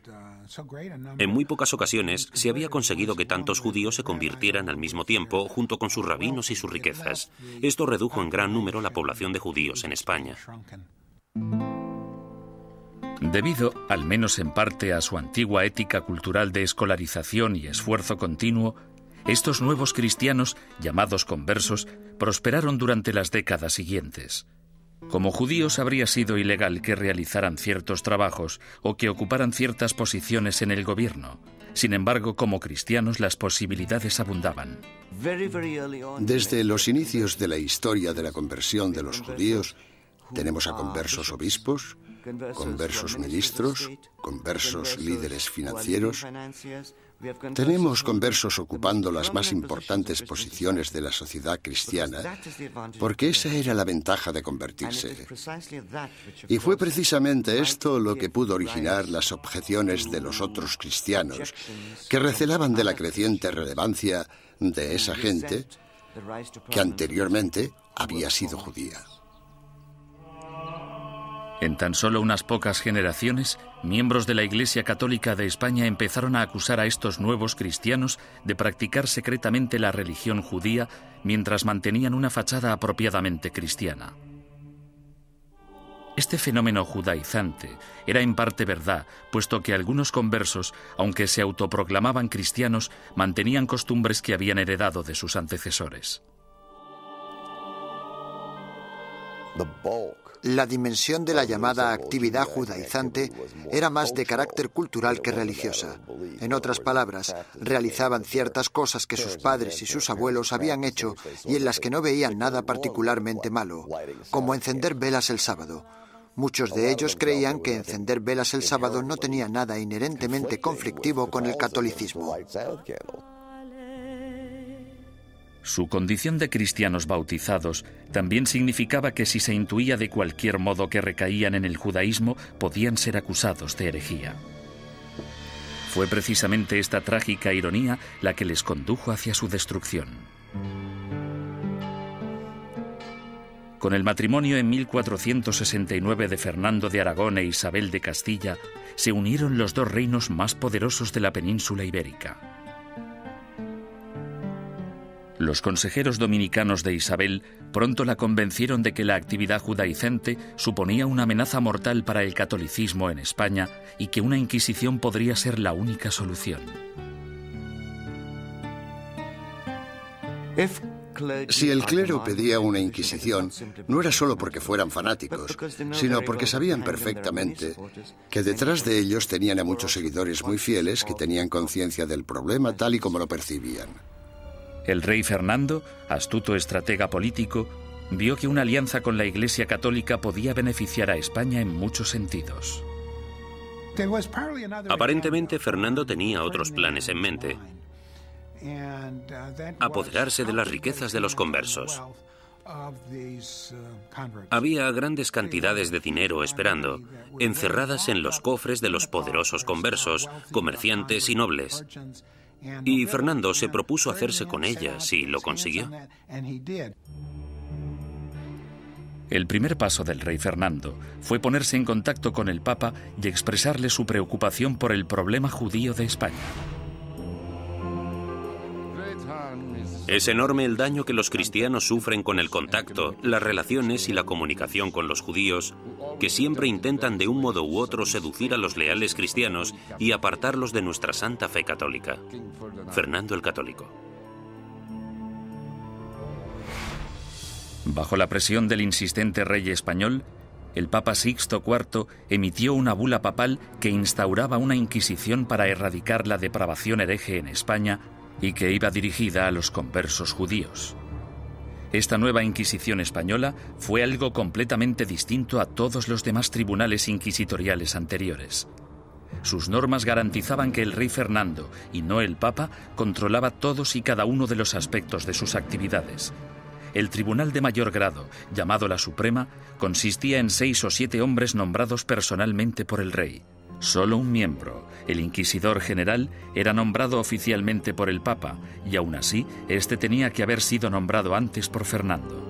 En muy pocas ocasiones se había conseguido que tantos judíos se convirtieran al mismo tiempo junto con sus rabinos y sus riquezas. Esto redujo en gran número la población de judíos en España. Debido, al menos en parte, a su antigua ética cultural de escolarización y esfuerzo continuo, estos nuevos cristianos, llamados conversos, prosperaron durante las décadas siguientes. Como judíos habría sido ilegal que realizaran ciertos trabajos o que ocuparan ciertas posiciones en el gobierno. Sin embargo, como cristianos las posibilidades abundaban. Desde los inicios de la historia de la conversión de los judíos, tenemos a conversos obispos, conversos ministros, conversos líderes financieros. Tenemos conversos ocupando las más importantes posiciones de la sociedad cristiana, porque esa era la ventaja de convertirse. Y fue precisamente esto lo que pudo originar las objeciones de los otros cristianos, que recelaban de la creciente relevancia de esa gente que anteriormente había sido judía. En tan solo unas pocas generaciones, miembros de la Iglesia Católica de España empezaron a acusar a estos nuevos cristianos de practicar secretamente la religión judía mientras mantenían una fachada apropiadamente cristiana. Este fenómeno judaizante era en parte verdad, puesto que algunos conversos, aunque se autoproclamaban cristianos, mantenían costumbres que habían heredado de sus antecesores. La dimensión de la llamada actividad judaizante era más de carácter cultural que religiosa. En otras palabras, realizaban ciertas cosas que sus padres y sus abuelos habían hecho y en las que no veían nada particularmente malo, como encender velas el sábado. Muchos de ellos creían que encender velas el sábado no tenía nada inherentemente conflictivo con el catolicismo. Su condición de cristianos bautizados también significaba que si se intuía de cualquier modo que recaían en el judaísmo, podían ser acusados de herejía. Fue precisamente esta trágica ironía la que les condujo hacia su destrucción. Con el matrimonio en 1469 de Fernando de Aragón e Isabel de Castilla, se unieron los dos reinos más poderosos de la península ibérica. Los consejeros dominicanos de Isabel pronto la convencieron de que la actividad judaizante suponía una amenaza mortal para el catolicismo en España y que una Inquisición podría ser la única solución. Si el clero pedía una Inquisición, no era solo porque fueran fanáticos, sino porque sabían perfectamente que detrás de ellos tenían a muchos seguidores muy fieles que tenían conciencia del problema tal y como lo percibían. El rey Fernando, astuto estratega político, vio que una alianza con la Iglesia Católica podía beneficiar a España en muchos sentidos. Aparentemente, Fernando tenía otros planes en mente. Apoderarse de las riquezas de los conversos. Había grandes cantidades de dinero esperando, encerradas en los cofres de los poderosos conversos, comerciantes y nobles. Y Fernando se propuso hacerse con ellas y lo consiguió. El primer paso del rey Fernando fue ponerse en contacto con el Papa y expresarle su preocupación por el problema judío de España. Es enorme el daño que los cristianos sufren con el contacto, las relaciones y la comunicación con los judíos, que siempre intentan de un modo u otro seducir a los leales cristianos y apartarlos de nuestra santa fe católica. Fernando el Católico. Bajo la presión del insistente rey español, el Papa Sixto IV emitió una bula papal que instauraba una inquisición para erradicar la depravación hereje en España y que iba dirigida a los conversos judíos. Esta nueva Inquisición española fue algo completamente distinto a todos los demás tribunales inquisitoriales anteriores. Sus normas garantizaban que el rey Fernando, y no el Papa, controlaba todos y cada uno de los aspectos de sus actividades. El tribunal de mayor grado, llamado la Suprema, consistía en 6 o 7 hombres nombrados personalmente por el rey. Solo un miembro, el inquisidor general, era nombrado oficialmente por el Papa, y aún así, este tenía que haber sido nombrado antes por Fernando.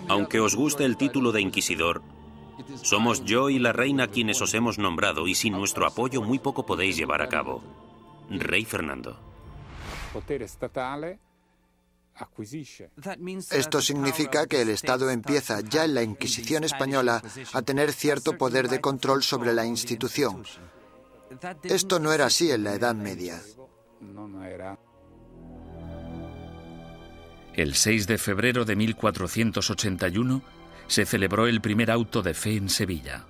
Aunque os guste el título de inquisidor, somos yo y la reina quienes os hemos nombrado, y sin nuestro apoyo muy poco podéis llevar a cabo. Rey Fernando. Esto significa que el Estado empieza ya en la Inquisición española a tener cierto poder de control sobre la institución. Esto no era así en la Edad Media. El 6 de febrero de 1481 se celebró el primer auto de fe en Sevilla.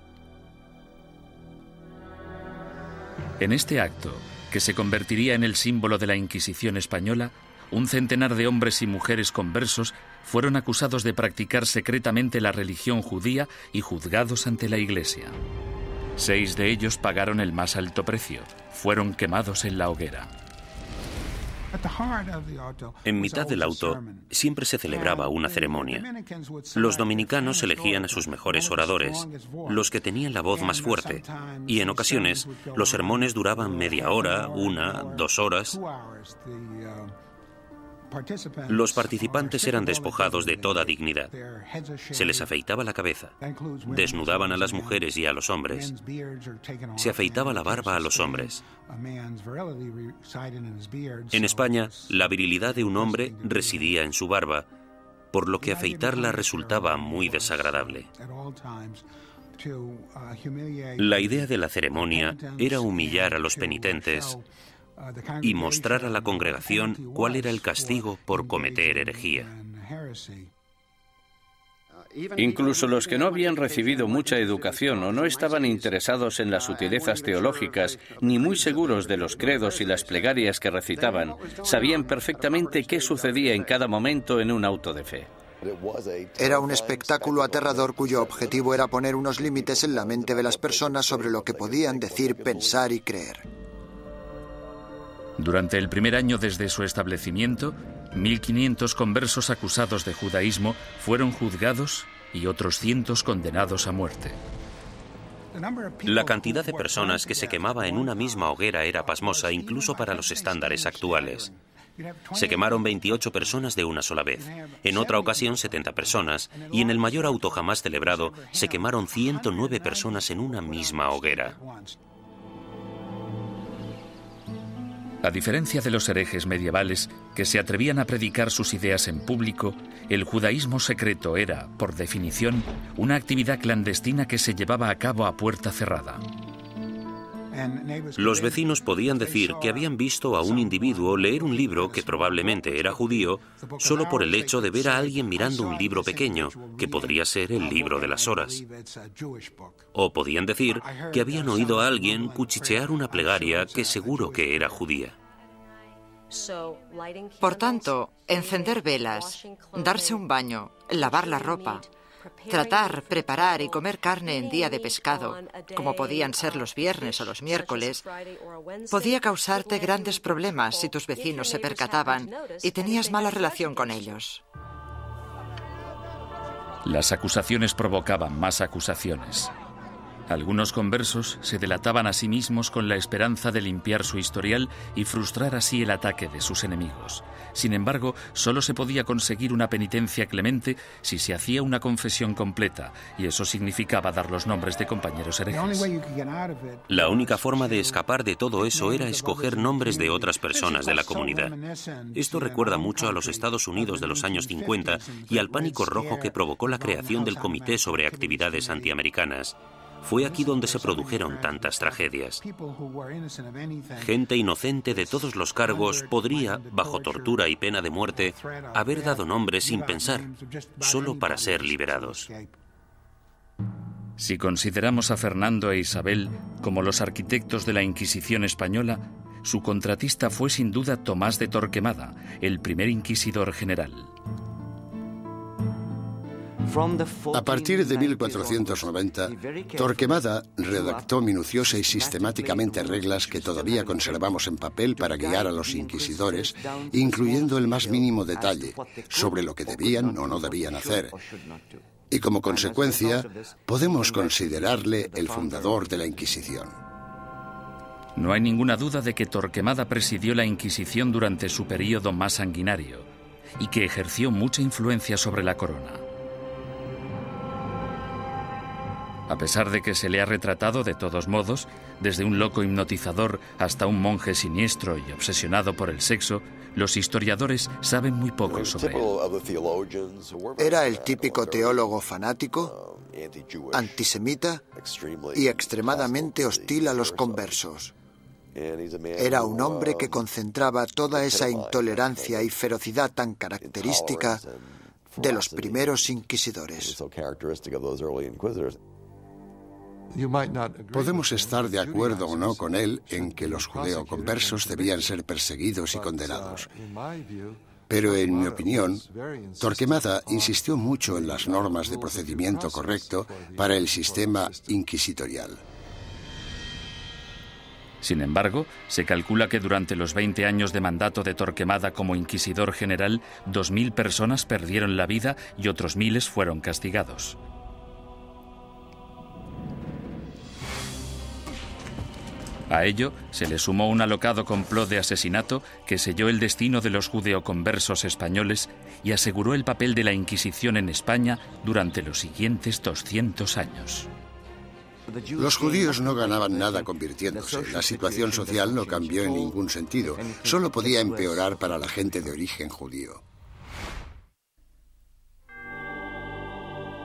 En este acto, que se convertiría en el símbolo de la Inquisición española, un centenar de hombres y mujeres conversos fueron acusados de practicar secretamente la religión judía y juzgados ante la Iglesia. 6 de ellos pagaron el más alto precio. Fueron quemados en la hoguera. En mitad del auto siempre se celebraba una ceremonia. Los dominicanos elegían a sus mejores oradores, los que tenían la voz más fuerte, y en ocasiones los sermones duraban media hora, 1, 2 horas. Los participantes eran despojados de toda dignidad. Se les afeitaba la cabeza, desnudaban a las mujeres y a los hombres, se afeitaba la barba a los hombres. En España, la virilidad de un hombre residía en su barba, por lo que afeitarla resultaba muy desagradable. La idea de la ceremonia era humillar a los penitentes y mostrar a la congregación cuál era el castigo por cometer herejía. Incluso los que no habían recibido mucha educación o no estaban interesados en las sutilezas teológicas, ni muy seguros de los credos y las plegarias que recitaban, sabían perfectamente qué sucedía en cada momento en un auto de fe. Era un espectáculo aterrador cuyo objetivo era poner unos límites en la mente de las personas sobre lo que podían decir, pensar y creer. Durante el primer año desde su establecimiento, 1.500 conversos acusados de judaísmo fueron juzgados y otros cientos condenados a muerte. La cantidad de personas que se quemaba en una misma hoguera era pasmosa incluso para los estándares actuales. Se quemaron 28 personas de una sola vez, en otra ocasión 70 personas, y en el mayor auto jamás celebrado se quemaron 109 personas en una misma hoguera. A diferencia de los herejes medievales que se atrevían a predicar sus ideas en público, el judaísmo secreto era, por definición, una actividad clandestina que se llevaba a cabo a puerta cerrada. Los vecinos podían decir que habían visto a un individuo leer un libro que probablemente era judío solo por el hecho de ver a alguien mirando un libro pequeño, que podría ser el libro de las horas. O podían decir que habían oído a alguien cuchichear una plegaria que seguro que era judía. Por tanto, encender velas, darse un baño, lavar la ropa, tratar, preparar y comer carne en día de pescado, como podían ser los viernes o los miércoles, podía causarte grandes problemas si tus vecinos se percataban y tenías mala relación con ellos. Las acusaciones provocaban más acusaciones. Algunos conversos se delataban a sí mismos con la esperanza de limpiar su historial y frustrar así el ataque de sus enemigos. Sin embargo, solo se podía conseguir una penitencia clemente si se hacía una confesión completa, y eso significaba dar los nombres de compañeros herejes. La única forma de escapar de todo eso era escoger nombres de otras personas de la comunidad. Esto recuerda mucho a los Estados Unidos de los años 50 y al pánico rojo que provocó la creación del Comité sobre Actividades Antiamericanas. Fue aquí donde se produjeron tantas tragedias. Gente inocente de todos los cargos podría, bajo tortura y pena de muerte, haber dado nombres sin pensar, solo para ser liberados. Si consideramos a Fernando e Isabel como los arquitectos de la Inquisición española, su contratista fue sin duda Tomás de Torquemada, el primer inquisidor general. A partir de 1490, Torquemada redactó minuciosa y sistemáticamente reglas que todavía conservamos en papel para guiar a los inquisidores, incluyendo el más mínimo detalle sobre lo que debían o no debían hacer. Y como consecuencia, podemos considerarle el fundador de la Inquisición. No hay ninguna duda de que Torquemada presidió la Inquisición durante su período más sanguinario y que ejerció mucha influencia sobre la corona. A pesar de que se le ha retratado de todos modos, desde un loco hipnotizador hasta un monje siniestro y obsesionado por el sexo, los historiadores saben muy poco sobre él. Era el típico teólogo fanático, antisemita y extremadamente hostil a los conversos. Era un hombre que concentraba toda esa intolerancia y ferocidad tan característica de los primeros inquisidores. Podemos estar de acuerdo o no con él en que los judeoconversos debían ser perseguidos y condenados. Pero en mi opinión, Torquemada insistió mucho en las normas de procedimiento correcto para el sistema inquisitorial. Sin embargo, se calcula que durante los 20 años de mandato de Torquemada como inquisidor general, 2.000 personas perdieron la vida y otros miles fueron castigados. A ello se le sumó un alocado complot de asesinato que selló el destino de los judeoconversos españoles y aseguró el papel de la Inquisición en España durante los siguientes 200 años. Los judíos no ganaban nada convirtiéndose. La situación social no cambió en ningún sentido. Solo podía empeorar para la gente de origen judío.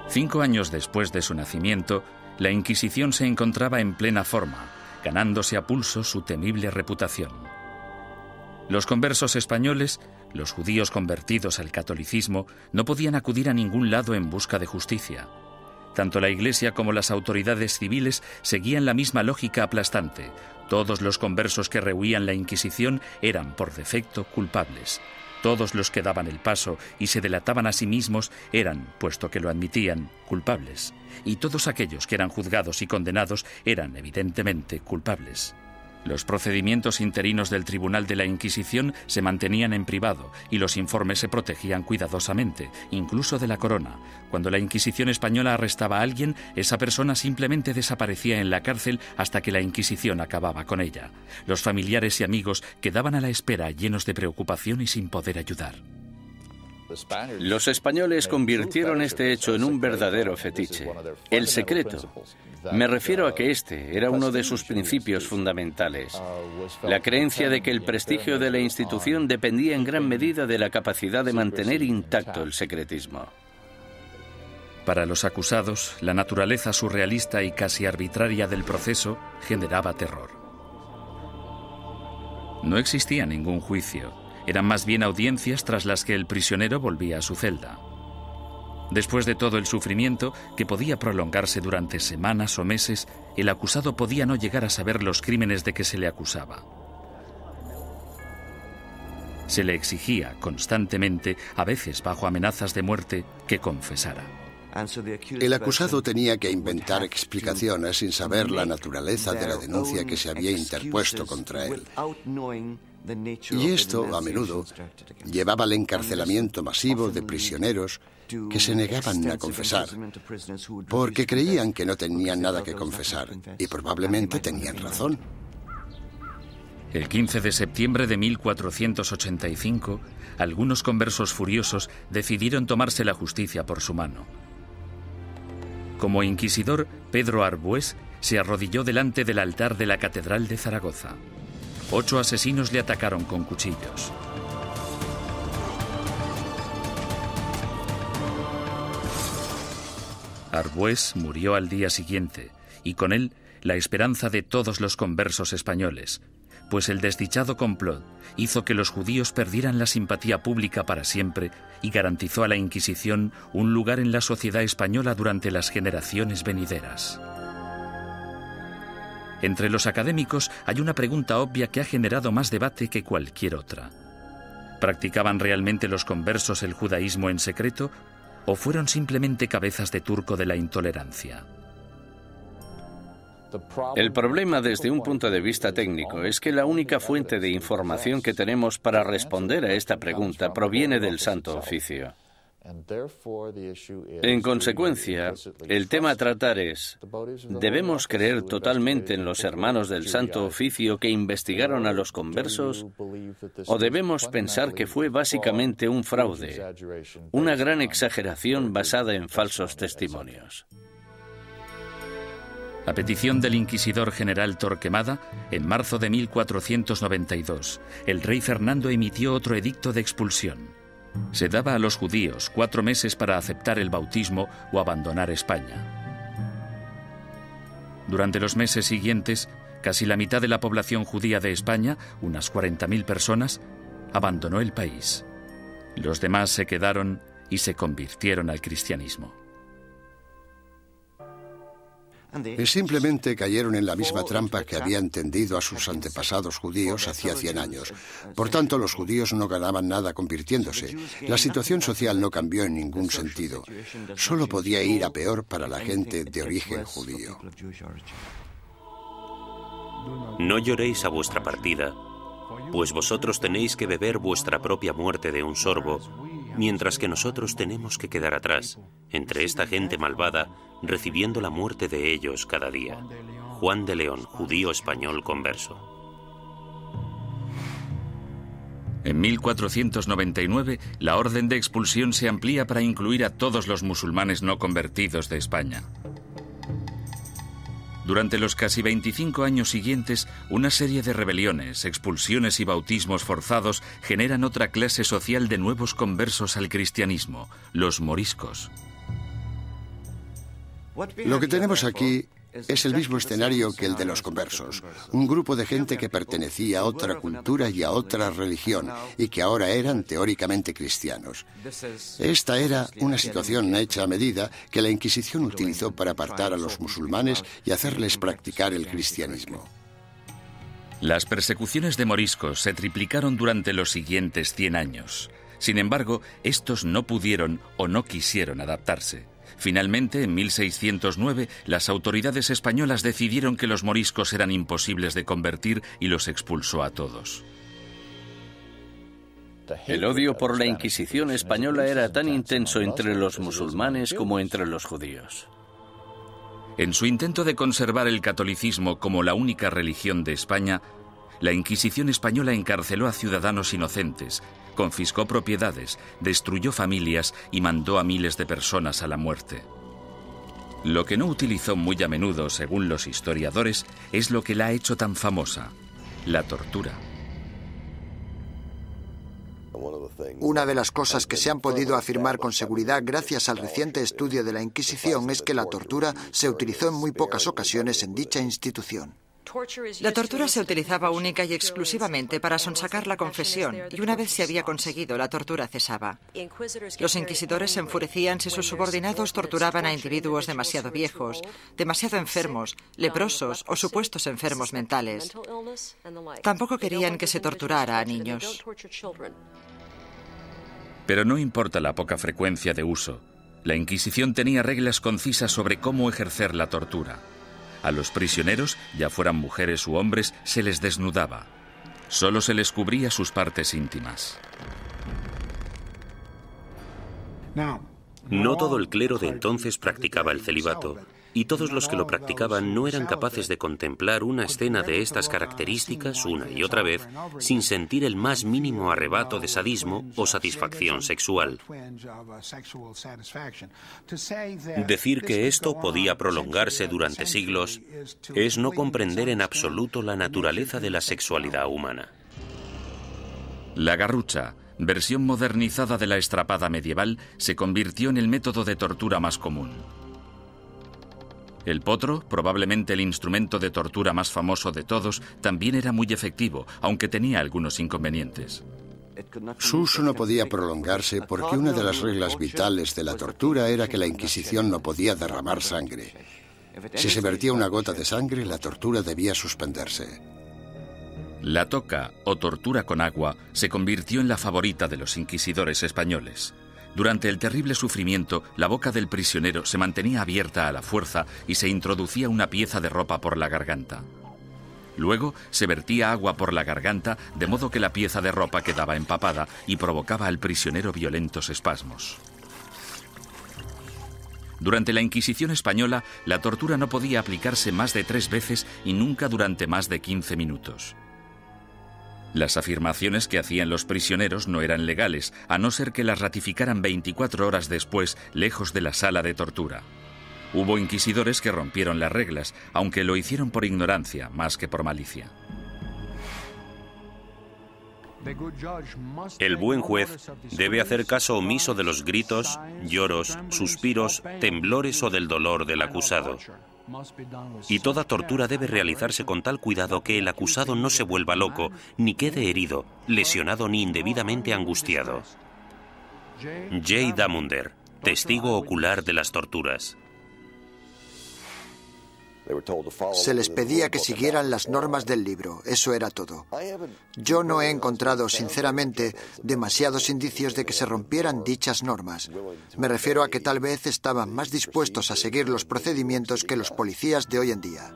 5 años después de su nacimiento, la Inquisición se encontraba en plena forma, ganándose a pulso su temible reputación. Los conversos españoles, los judíos convertidos al catolicismo, no podían acudir a ningún lado en busca de justicia. Tanto la Iglesia como las autoridades civiles seguían la misma lógica aplastante. Todos los conversos que rehuían la Inquisición eran, por defecto, culpables. Todos los que daban el paso y se delataban a sí mismos eran, puesto que lo admitían, culpables. Y todos aquellos que eran juzgados y condenados eran, evidentemente, culpables. Los procedimientos interinos del Tribunal de la Inquisición se mantenían en privado y los informes se protegían cuidadosamente, incluso de la corona. Cuando la Inquisición española arrestaba a alguien, esa persona simplemente desaparecía en la cárcel hasta que la Inquisición acababa con ella. Los familiares y amigos quedaban a la espera, llenos de preocupación y sin poder ayudar. Los españoles convirtieron este hecho en un verdadero fetiche, el secreto. Me refiero a que este era uno de sus principios fundamentales, la creencia de que el prestigio de la institución dependía en gran medida de la capacidad de mantener intacto el secretismo. Para los acusados, la naturaleza surrealista y casi arbitraria del proceso generaba terror. No existía ningún juicio. Eran más bien audiencias tras las que el prisionero volvía a su celda. Después de todo el sufrimiento, que podía prolongarse durante semanas o meses, el acusado podía no llegar a saber los crímenes de que se le acusaba. Se le exigía constantemente, a veces bajo amenazas de muerte, que confesara. El acusado tenía que inventar explicaciones sin saber la naturaleza de la denuncia que se había interpuesto contra él. Y esto, a menudo, llevaba al encarcelamiento masivo de prisioneros que se negaban a confesar, porque creían que no tenían nada que confesar, y probablemente tenían razón. El 15 de septiembre de 1485, algunos conversos furiosos decidieron tomarse la justicia por su mano. Como inquisidor, Pedro Arbués se arrodilló delante del altar de la Catedral de Zaragoza. 8 asesinos le atacaron con cuchillos. Arbués murió al día siguiente, y con él la esperanza de todos los conversos españoles, pues el desdichado complot hizo que los judíos perdieran la simpatía pública para siempre y garantizó a la Inquisición un lugar en la sociedad española durante las generaciones venideras. Entre los académicos hay una pregunta obvia que ha generado más debate que cualquier otra. ¿Practicaban realmente los conversos el judaísmo en secreto o fueron simplemente cabezas de turco de la intolerancia? El problema desde un punto de vista técnico es que la única fuente de información que tenemos para responder a esta pregunta proviene del Santo Oficio. En consecuencia, el tema a tratar es, ¿debemos creer totalmente en los hermanos del Santo Oficio que investigaron a los conversos? ¿O debemos pensar que fue básicamente un fraude, una gran exageración basada en falsos testimonios? A petición del inquisidor general Torquemada, en marzo de 1492, el rey Fernando emitió otro edicto de expulsión. Se daba a los judíos 4 meses para aceptar el bautismo o abandonar España. Durante los meses siguientes, casi la mitad de la población judía de España, unas 40.000 personas, abandonó el país. Los demás se quedaron y se convirtieron al cristianismo. Simplemente cayeron en la misma trampa que habían tendido a sus antepasados judíos hacía 100 años. Por tanto, los judíos no ganaban nada convirtiéndose. La situación social no cambió en ningún sentido. Solo podía ir a peor para la gente de origen judío. No lloréis a vuestra partida, pues vosotros tenéis que beber vuestra propia muerte de un sorbo, mientras que nosotros tenemos que quedar atrás, entre esta gente malvada, recibiendo la muerte de ellos cada día. Juan de León, judío español converso. En 1499, la orden de expulsión se amplía para incluir a todos los musulmanes no convertidos de España. Durante los casi 25 años siguientes, una serie de rebeliones, expulsiones y bautismos forzados generan otra clase social de nuevos conversos al cristianismo, los moriscos. Lo que tenemos aquí es el mismo escenario que el de los conversos. Un grupo de gente que pertenecía a otra cultura y a otra religión y que ahora eran teóricamente cristianos. Esta era una situación hecha a medida que la Inquisición utilizó para apartar a los musulmanes y hacerles practicar el cristianismo. Las persecuciones de moriscos se triplicaron durante los siguientes 100 años. Sin embargo, estos no pudieron o no quisieron adaptarse. Finalmente, en 1609, las autoridades españolas decidieron que los moriscos eran imposibles de convertir y los expulsó a todos. El odio por la Inquisición española era tan intenso entre los musulmanes como entre los judíos. En su intento de conservar el catolicismo como la única religión de España, la Inquisición española encarceló a ciudadanos inocentes, confiscó propiedades, destruyó familias y mandó a miles de personas a la muerte. Lo que no utilizó muy a menudo, según los historiadores, es lo que la ha hecho tan famosa: la tortura. Una de las cosas que se han podido afirmar con seguridad gracias al reciente estudio de la Inquisición es que la tortura se utilizó en muy pocas ocasiones en dicha institución. La tortura se utilizaba única y exclusivamente para sonsacar la confesión, y una vez se había conseguido, la tortura cesaba. Los inquisidores se enfurecían si sus subordinados torturaban a individuos demasiado viejos, demasiado enfermos, leprosos o supuestos enfermos mentales. Tampoco querían que se torturara a niños. Pero no importa la poca frecuencia de uso, la Inquisición tenía reglas concisas sobre cómo ejercer la tortura. A los prisioneros, ya fueran mujeres u hombres, se les desnudaba. Solo se les cubría sus partes íntimas. No todo el clero de entonces practicaba el celibato, y todos los que lo practicaban no eran capaces de contemplar una escena de estas características una y otra vez sin sentir el más mínimo arrebato de sadismo o satisfacción sexual. Decir que esto podía prolongarse durante siglos es no comprender en absoluto la naturaleza de la sexualidad humana. La garrucha, versión modernizada de la estrapada medieval, se convirtió en el método de tortura más común. El potro, probablemente el instrumento de tortura más famoso de todos, también era muy efectivo, aunque tenía algunos inconvenientes. Su uso no podía prolongarse porque una de las reglas vitales de la tortura era que la Inquisición no podía derramar sangre. Si se vertía una gota de sangre, la tortura debía suspenderse. La toca, o tortura con agua, se convirtió en la favorita de los inquisidores españoles. Durante el terrible sufrimiento, la boca del prisionero se mantenía abierta a la fuerza y se introducía una pieza de ropa por la garganta. Luego se vertía agua por la garganta, de modo que la pieza de ropa quedaba empapada y provocaba al prisionero violentos espasmos. Durante la Inquisición española, la tortura no podía aplicarse más de 3 veces y nunca durante más de 15 minutos. Las afirmaciones que hacían los prisioneros no eran legales, a no ser que las ratificaran 24 horas después, lejos de la sala de tortura. Hubo inquisidores que rompieron las reglas, aunque lo hicieron por ignorancia, más que por malicia. El buen juez debe hacer caso omiso de los gritos, lloros, suspiros, temblores o del dolor del acusado. Y toda tortura debe realizarse con tal cuidado que el acusado no se vuelva loco, ni quede herido, lesionado ni indebidamente angustiado. J. Damunder, testigo ocular de las torturas. Se les pedía que siguieran las normas del libro, eso era todo. Yo no he encontrado, sinceramente, demasiados indicios de que se rompieran dichas normas. Me refiero a que tal vez estaban más dispuestos a seguir los procedimientos que los policías de hoy en día.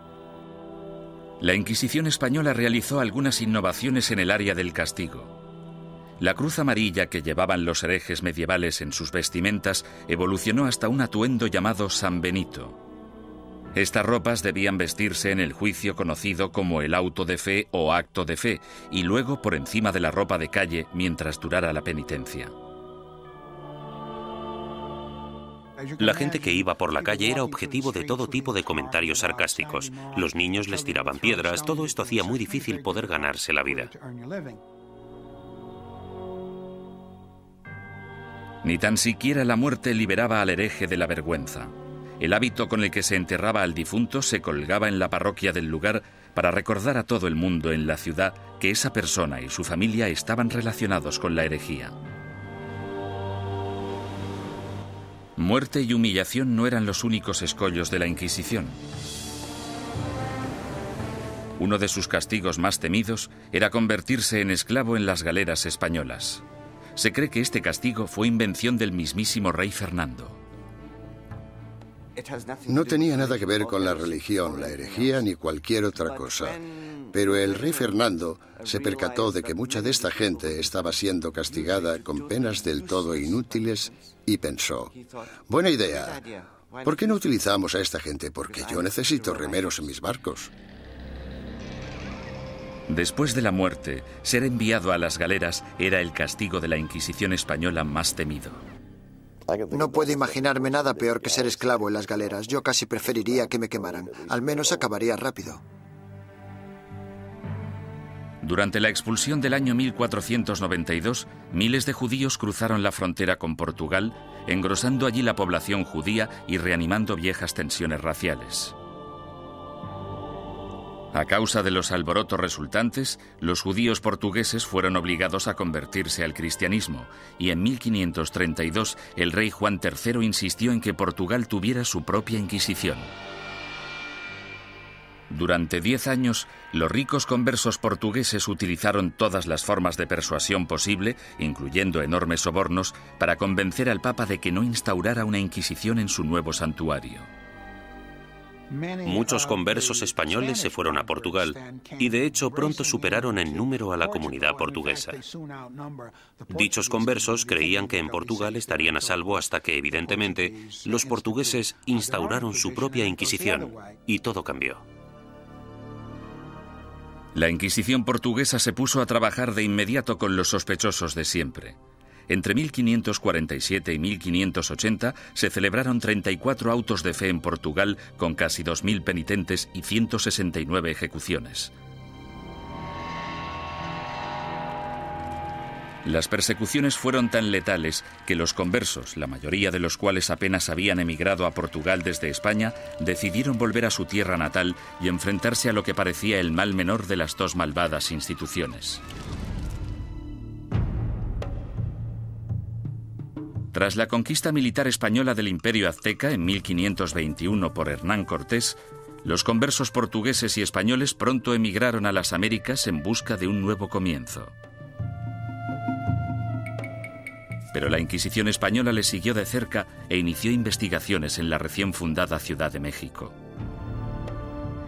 La Inquisición española realizó algunas innovaciones en el área del castigo. La cruz amarilla que llevaban los herejes medievales en sus vestimentas evolucionó hasta un atuendo llamado San Benito. Estas ropas debían vestirse en el juicio conocido como el auto de fe o acto de fe, y luego por encima de la ropa de calle mientras durara la penitencia. La gente que iba por la calle era objetivo de todo tipo de comentarios sarcásticos. Los niños les tiraban piedras, todo esto hacía muy difícil poder ganarse la vida. Ni tan siquiera la muerte liberaba al hereje de la vergüenza. El hábito con el que se enterraba al difunto se colgaba en la parroquia del lugar para recordar a todo el mundo en la ciudad que esa persona y su familia estaban relacionados con la herejía. Muerte y humillación no eran los únicos escollos de la Inquisición. Uno de sus castigos más temidos era convertirse en esclavo en las galeras españolas. Se cree que este castigo fue invención del mismísimo rey Fernando. No tenía nada que ver con la religión, la herejía ni cualquier otra cosa. Pero el rey Fernando se percató de que mucha de esta gente estaba siendo castigada con penas del todo inútiles y pensó, buena idea, ¿por qué no utilizamos a esta gente? Porque yo necesito remeros en mis barcos. Después de la muerte, ser enviado a las galeras era el castigo de la Inquisición española más temido. No puedo imaginarme nada peor que ser esclavo en las galeras. Yo casi preferiría que me quemaran. Al menos acabaría rápido. Durante la expulsión del año 1492, miles de judíos cruzaron la frontera con Portugal, engrosando allí la población judía y reanimando viejas tensiones raciales. A causa de los alborotos resultantes, los judíos portugueses fueron obligados a convertirse al cristianismo, y en 1532 el rey Juan III insistió en que Portugal tuviera su propia Inquisición. Durante 10 años, los ricos conversos portugueses utilizaron todas las formas de persuasión posible, incluyendo enormes sobornos, para convencer al Papa de que no instaurara una Inquisición en su nuevo santuario. Muchos conversos españoles se fueron a Portugal y de hecho pronto superaron en número a la comunidad portuguesa. Dichos conversos creían que en Portugal estarían a salvo hasta que, evidentemente, los portugueses instauraron su propia Inquisición y todo cambió. La Inquisición portuguesa se puso a trabajar de inmediato con los sospechosos de siempre. Entre 1547 y 1580 se celebraron 34 autos de fe en Portugal con casi 2.000 penitentes y 169 ejecuciones. Las persecuciones fueron tan letales que los conversos, la mayoría de los cuales apenas habían emigrado a Portugal desde España, decidieron volver a su tierra natal y enfrentarse a lo que parecía el mal menor de las dos malvadas instituciones. Tras la conquista militar española del Imperio Azteca en 1521 por Hernán Cortés, los conversos portugueses y españoles pronto emigraron a las Américas en busca de un nuevo comienzo. Pero la Inquisición española les siguió de cerca e inició investigaciones en la recién fundada Ciudad de México.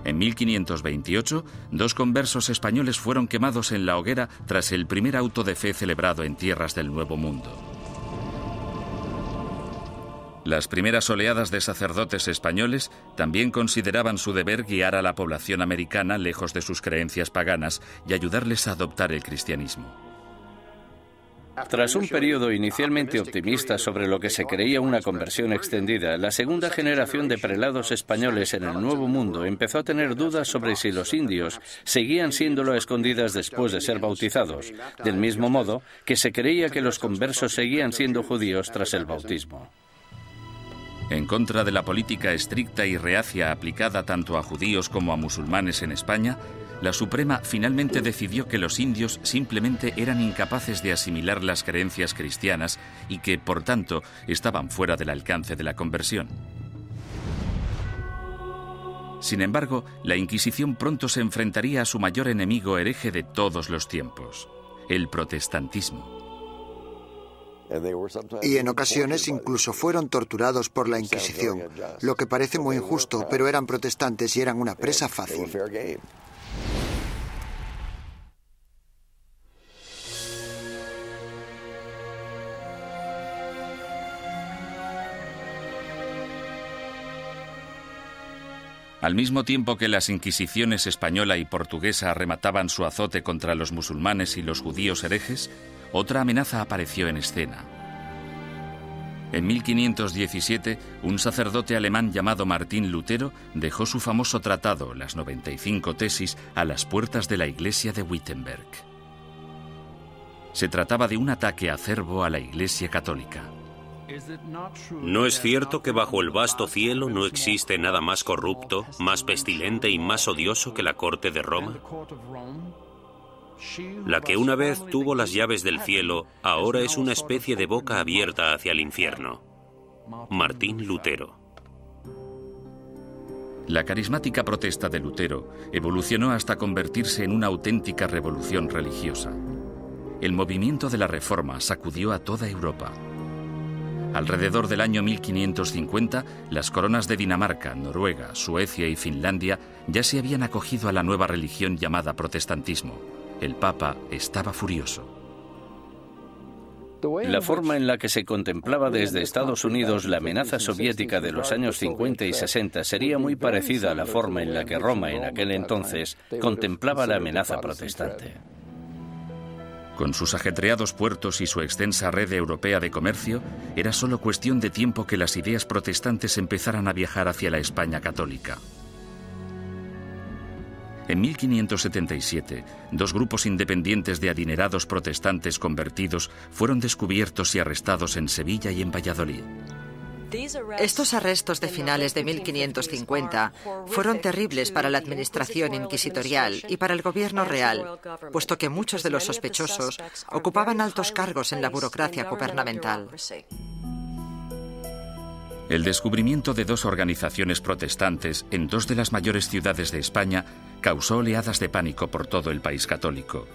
En 1528, 2 conversos españoles fueron quemados en la hoguera tras el primer auto de fe celebrado en tierras del Nuevo Mundo. Las primeras oleadas de sacerdotes españoles también consideraban su deber guiar a la población americana lejos de sus creencias paganas y ayudarles a adoptar el cristianismo. Tras un periodo inicialmente optimista sobre lo que se creía una conversión extendida, la segunda generación de prelados españoles en el Nuevo Mundo empezó a tener dudas sobre si los indios seguían siéndolo a escondidas después de ser bautizados, del mismo modo que se creía que los conversos seguían siendo judíos tras el bautismo. En contra de la política estricta y reacia aplicada tanto a judíos como a musulmanes en España, la Suprema finalmente decidió que los indios simplemente eran incapaces de asimilar las creencias cristianas y que, por tanto, estaban fuera del alcance de la conversión. Sin embargo, la Inquisición pronto se enfrentaría a su mayor enemigo hereje de todos los tiempos, el protestantismo. Y en ocasiones incluso fueron torturados por la Inquisición, lo que parece muy injusto, pero eran protestantes y eran una presa fácil. Al mismo tiempo que las inquisiciones española y portuguesa remataban su azote contra los musulmanes y los judíos herejes, otra amenaza apareció en escena. En 1517, un sacerdote alemán llamado Martín Lutero dejó su famoso tratado, las 95 tesis, a las puertas de la iglesia de Wittenberg. Se trataba de un ataque acerbo a la Iglesia católica. ¿No es cierto que bajo el vasto cielo no existe nada más corrupto, más pestilente y más odioso que la corte de Roma? La que una vez tuvo las llaves del cielo, ahora es una especie de boca abierta hacia el infierno. Martín Lutero. La carismática protesta de Lutero evolucionó hasta convertirse en una auténtica revolución religiosa. El movimiento de la Reforma sacudió a toda Europa. Alrededor del año 1550, las coronas de Dinamarca, Noruega, Suecia y Finlandia ya se habían acogido a la nueva religión llamada protestantismo. El Papa estaba furioso. La forma en la que se contemplaba desde Estados Unidos la amenaza soviética de los años 50 y 60 sería muy parecida a la forma en la que Roma en aquel entonces contemplaba la amenaza protestante. Con sus ajetreados puertos y su extensa red europea de comercio, era solo cuestión de tiempo que las ideas protestantes empezaran a viajar hacia la España católica. En 1577, dos grupos independientes de adinerados protestantes convertidos fueron descubiertos y arrestados en Sevilla y en Valladolid. Estos arrestos de finales de 1550 fueron terribles para la administración inquisitorial y para el gobierno real, puesto que muchos de los sospechosos ocupaban altos cargos en la burocracia gubernamental. El descubrimiento de dos organizaciones protestantes en dos de las mayores ciudades de España causó oleadas de pánico por todo el país católico.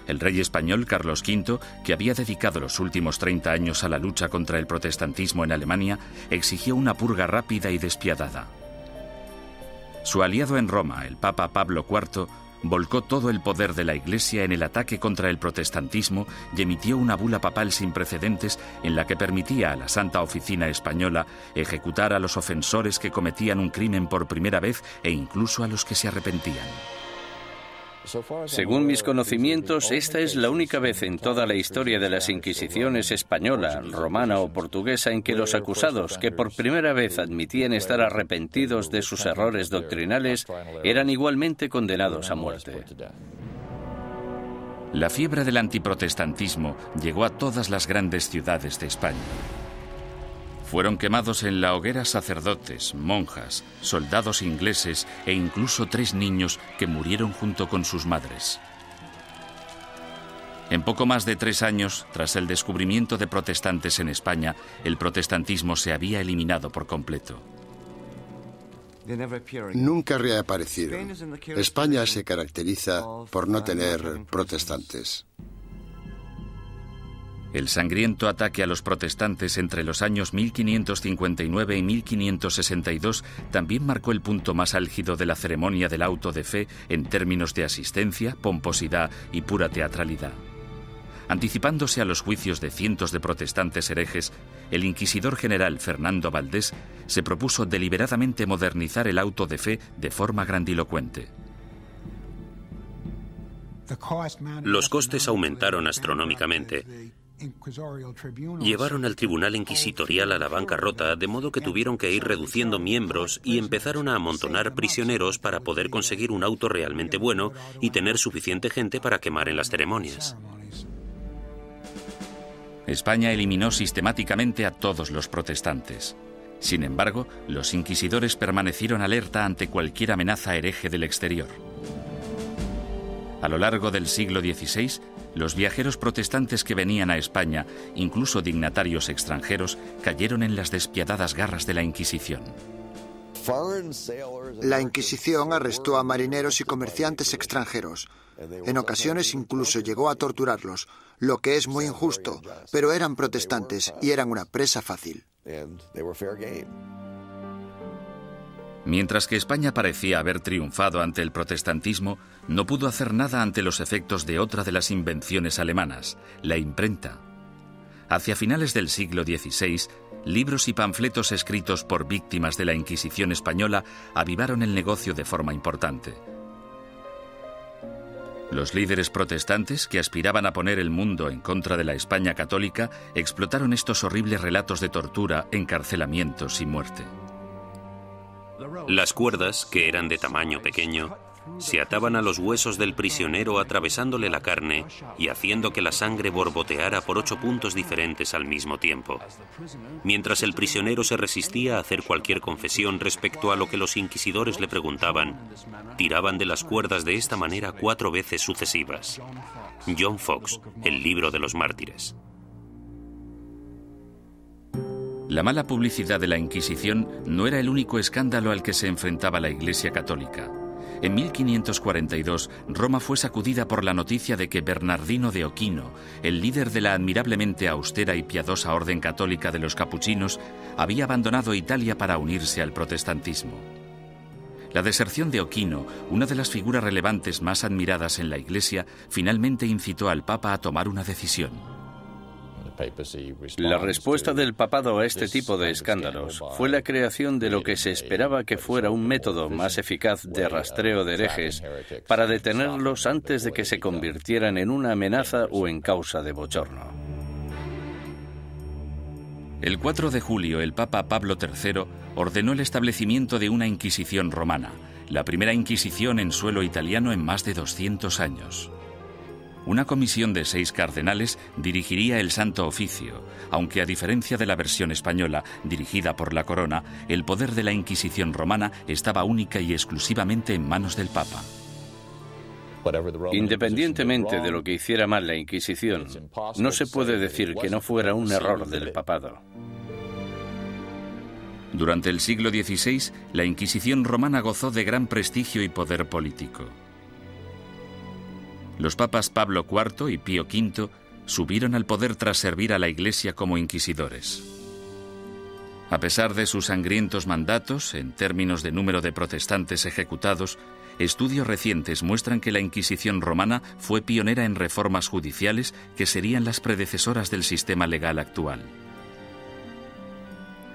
El rey español Carlos V, que había dedicado los últimos 30 años a la lucha contra el protestantismo en Alemania, exigió una purga rápida y despiadada. Su aliado en Roma, el Papa Pablo IV, volcó todo el poder de la Iglesia en el ataque contra el protestantismo y emitió una bula papal sin precedentes en la que permitía a la Santa Oficina Española ejecutar a los ofensores que cometían un crimen por primera vez e incluso a los que se arrepentían. Según mis conocimientos, esta es la única vez en toda la historia de las Inquisiciones española, romana o portuguesa en que los acusados, que por primera vez admitían estar arrepentidos de sus errores doctrinales, eran igualmente condenados a muerte. La fiebre del antiprotestantismo llegó a todas las grandes ciudades de España. Fueron quemados en la hoguera sacerdotes, monjas, soldados ingleses e incluso 3 niños que murieron junto con sus madres. En poco más de 3 años, tras el descubrimiento de protestantes en España, el protestantismo se había eliminado por completo. Nunca reaparecieron. España se caracteriza por no tener protestantes. El sangriento ataque a los protestantes entre los años 1559 y 1562 también marcó el punto más álgido de la ceremonia del auto de fe en términos de asistencia, pomposidad y pura teatralidad. Anticipándose a los juicios de cientos de protestantes herejes, el inquisidor general Fernando Valdés se propuso deliberadamente modernizar el auto de fe de forma grandilocuente. Los costes aumentaron astronómicamente. Llevaron al tribunal inquisitorial a la bancarrota, de modo que tuvieron que ir reduciendo miembros y empezaron a amontonar prisioneros para poder conseguir un auto realmente bueno y tener suficiente gente para quemar en las ceremonias. España eliminó sistemáticamente a todos los protestantes. Sin embargo, los inquisidores permanecieron alerta ante cualquier amenaza hereje del exterior. A lo largo del siglo XVI, los viajeros protestantes que venían a España, incluso dignatarios extranjeros, cayeron en las despiadadas garras de la Inquisición. La Inquisición arrestó a marineros y comerciantes extranjeros. En ocasiones incluso llegó a torturarlos, lo que es muy injusto, pero eran protestantes y eran una presa fácil. Mientras que España parecía haber triunfado ante el protestantismo, no pudo hacer nada ante los efectos de otra de las invenciones alemanas, la imprenta. Hacia finales del siglo XVI, libros y panfletos escritos por víctimas de la Inquisición española avivaron el negocio de forma importante. Los líderes protestantes, que aspiraban a poner el mundo en contra de la España católica, explotaron estos horribles relatos de tortura, encarcelamientos y muerte. Las cuerdas, que eran de tamaño pequeño, se ataban a los huesos del prisionero atravesándole la carne y haciendo que la sangre borboteara por 8 puntos diferentes al mismo tiempo. Mientras el prisionero se resistía a hacer cualquier confesión respecto a lo que los inquisidores le preguntaban, tiraban de las cuerdas de esta manera 4 veces sucesivas. John Foxe, El libro de los mártires. La mala publicidad de la Inquisición no era el único escándalo al que se enfrentaba la Iglesia católica. En 1542, Roma fue sacudida por la noticia de que Bernardino de Ochino, el líder de la admirablemente austera y piadosa orden católica de los capuchinos, había abandonado Italia para unirse al protestantismo. La deserción de Ochino, una de las figuras relevantes más admiradas en la Iglesia, finalmente incitó al Papa a tomar una decisión. La respuesta del papado a este tipo de escándalos fue la creación de lo que se esperaba que fuera un método más eficaz de rastreo de herejes para detenerlos antes de que se convirtieran en una amenaza o en causa de bochorno. El 4 de julio, el Papa Pablo III ordenó el establecimiento de una Inquisición romana, la primera Inquisición en suelo italiano en más de 200 años. Una comisión de 6 cardenales dirigiría el Santo Oficio, aunque a diferencia de la versión española, dirigida por la Corona, el poder de la Inquisición romana estaba única y exclusivamente en manos del Papa. Independientemente de lo que hiciera mal la Inquisición, no se puede decir que no fuera un error del papado. Durante el siglo XVI, la Inquisición romana gozó de gran prestigio y poder político. Los papas Pablo IV y Pío V subieron al poder tras servir a la Iglesia como inquisidores. A pesar de sus sangrientos mandatos, en términos de número de protestantes ejecutados, estudios recientes muestran que la Inquisición romana fue pionera en reformas judiciales que serían las predecesoras del sistema legal actual.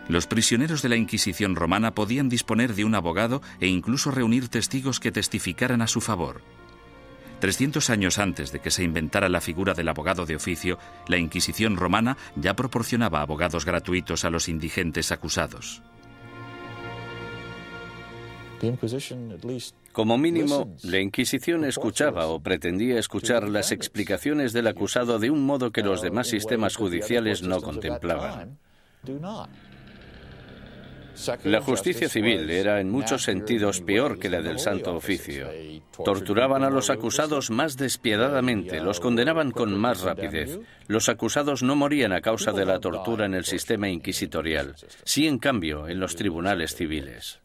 Los prisioneros de la Inquisición romana podían disponer de un abogado e incluso reunir testigos que testificaran a su favor. 300 años antes de que se inventara la figura del abogado de oficio, la Inquisición romana ya proporcionaba abogados gratuitos a los indigentes acusados. Como mínimo, la Inquisición escuchaba o pretendía escuchar las explicaciones del acusado de un modo que los demás sistemas judiciales no contemplaban. La justicia civil era en muchos sentidos peor que la del Santo Oficio. Torturaban a los acusados más despiadadamente, los condenaban con más rapidez. Los acusados no morían a causa de la tortura en el sistema inquisitorial, sí en cambio en los tribunales civiles.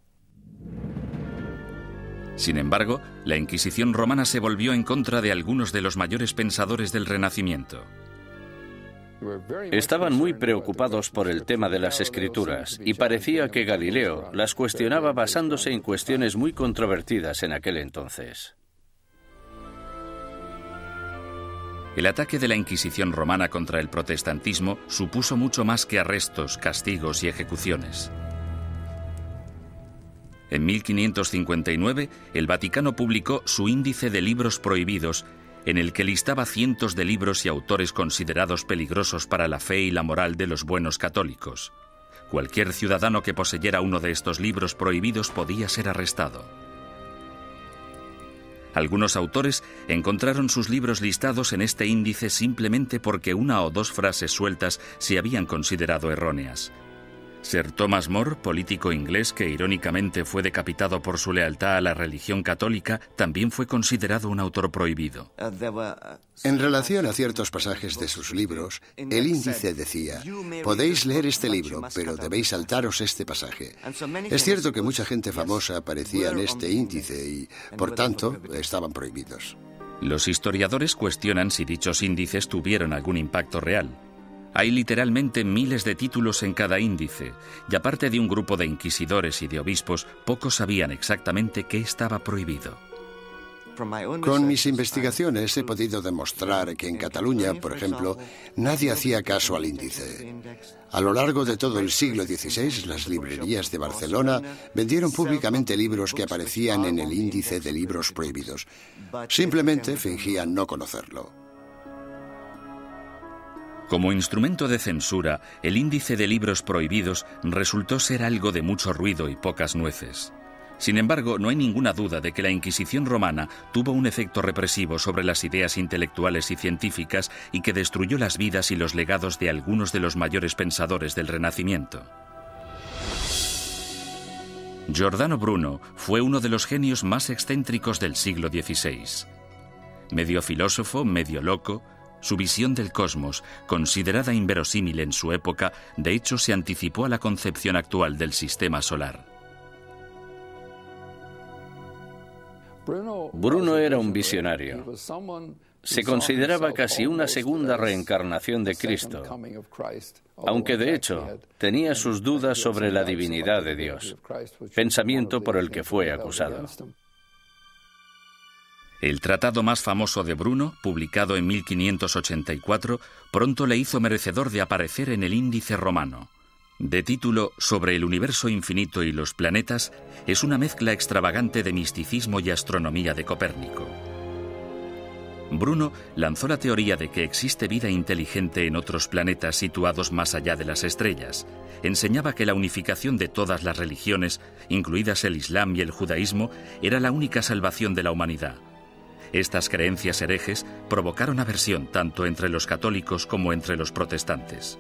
Sin embargo, la Inquisición romana se volvió en contra de algunos de los mayores pensadores del Renacimiento. Estaban muy preocupados por el tema de las escrituras y parecía que Galileo las cuestionaba basándose en cuestiones muy controvertidas en aquel entonces. El ataque de la Inquisición romana contra el protestantismo supuso mucho más que arrestos, castigos y ejecuciones. En 1559, el Vaticano publicó su Índice de Libros Prohibidos, en el que listaba cientos de libros y autores considerados peligrosos para la fe y la moral de los buenos católicos. Cualquier ciudadano que poseyera uno de estos libros prohibidos podía ser arrestado. Algunos autores encontraron sus libros listados en este índice simplemente porque una o dos frases sueltas se habían considerado erróneas. Sir Thomas More, político inglés que irónicamente fue decapitado por su lealtad a la religión católica, también fue considerado un autor prohibido. En relación a ciertos pasajes de sus libros, el índice decía: podéis leer este libro, pero debéis saltaros este pasaje. Es cierto que mucha gente famosa aparecía en este índice y, por tanto, estaban prohibidos. Los historiadores cuestionan si dichos índices tuvieron algún impacto real. Hay literalmente miles de títulos en cada índice, y aparte de un grupo de inquisidores y de obispos, pocos sabían exactamente qué estaba prohibido. Con mis investigaciones he podido demostrar que en Cataluña, por ejemplo, nadie hacía caso al índice. A lo largo de todo el siglo XVI, las librerías de Barcelona vendieron públicamente libros que aparecían en el índice de libros prohibidos. Simplemente fingían no conocerlo. Como instrumento de censura, el índice de libros prohibidos resultó ser algo de mucho ruido y pocas nueces. Sin embargo, no hay ninguna duda de que la Inquisición romana tuvo un efecto represivo sobre las ideas intelectuales y científicas y que destruyó las vidas y los legados de algunos de los mayores pensadores del Renacimiento. Giordano Bruno fue uno de los genios más excéntricos del siglo XVI. Medio filósofo, medio loco, su visión del cosmos, considerada inverosímil en su época, de hecho se anticipó a la concepción actual del sistema solar. Bruno era un visionario. Se consideraba casi una segunda reencarnación de Cristo, aunque de hecho tenía sus dudas sobre la divinidad de Dios, pensamiento por el que fue acusado. El tratado más famoso de Bruno, publicado en 1584, pronto le hizo merecedor de aparecer en el Índice romano. De título Sobre el universo infinito y los planetas, es una mezcla extravagante de misticismo y astronomía de Copérnico. Bruno lanzó la teoría de que existe vida inteligente en otros planetas situados más allá de las estrellas. Enseñaba que la unificación de todas las religiones, incluidas el Islam y el judaísmo, era la única salvación de la humanidad. Estas creencias herejes provocaron aversión tanto entre los católicos como entre los protestantes.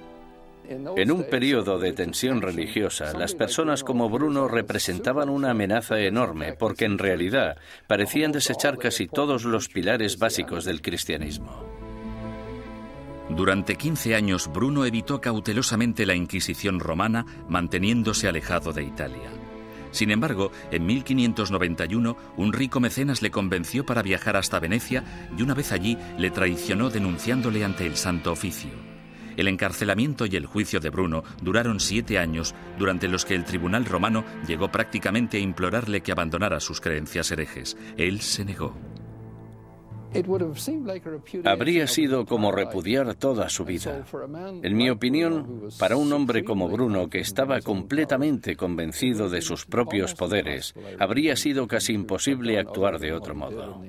En un periodo de tensión religiosa, las personas como Bruno representaban una amenaza enorme porque en realidad parecían desechar casi todos los pilares básicos del cristianismo. Durante 15 años, Bruno evitó cautelosamente la Inquisición romana, manteniéndose alejado de Italia. Sin embargo, en 1591, un rico mecenas le convenció para viajar hasta Venecia y una vez allí le traicionó denunciándole ante el Santo Oficio. El encarcelamiento y el juicio de Bruno duraron 7 años, durante los que el tribunal romano llegó prácticamente a implorarle que abandonara sus creencias herejes. Él se negó. Habría sido como repudiar toda su vida. En mi opinión, para un hombre como Bruno, que estaba completamente convencido de sus propios poderes, habría sido casi imposible actuar de otro modo.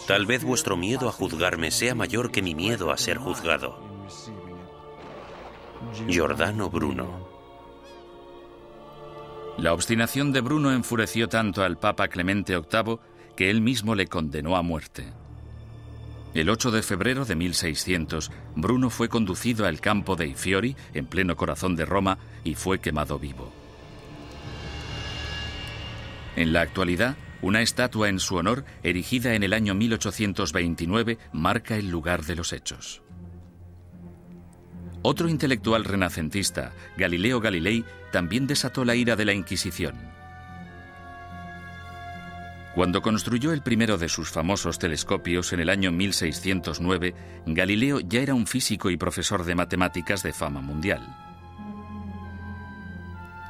Tal vez vuestro miedo a juzgarme sea mayor que mi miedo a ser juzgado. Giordano Bruno. La obstinación de Bruno enfureció tanto al Papa Clemente VIII que él mismo le condenó a muerte. El 8 de febrero de 1600, Bruno fue conducido al campo dei Fiori, en pleno corazón de Roma, y fue quemado vivo. En la actualidad, una estatua en su honor, erigida en el año 1829, marca el lugar de los hechos. Otro intelectual renacentista, Galileo Galilei, también desató la ira de la Inquisición. Cuando construyó el primero de sus famosos telescopios en el año 1609, Galileo ya era un físico y profesor de matemáticas de fama mundial.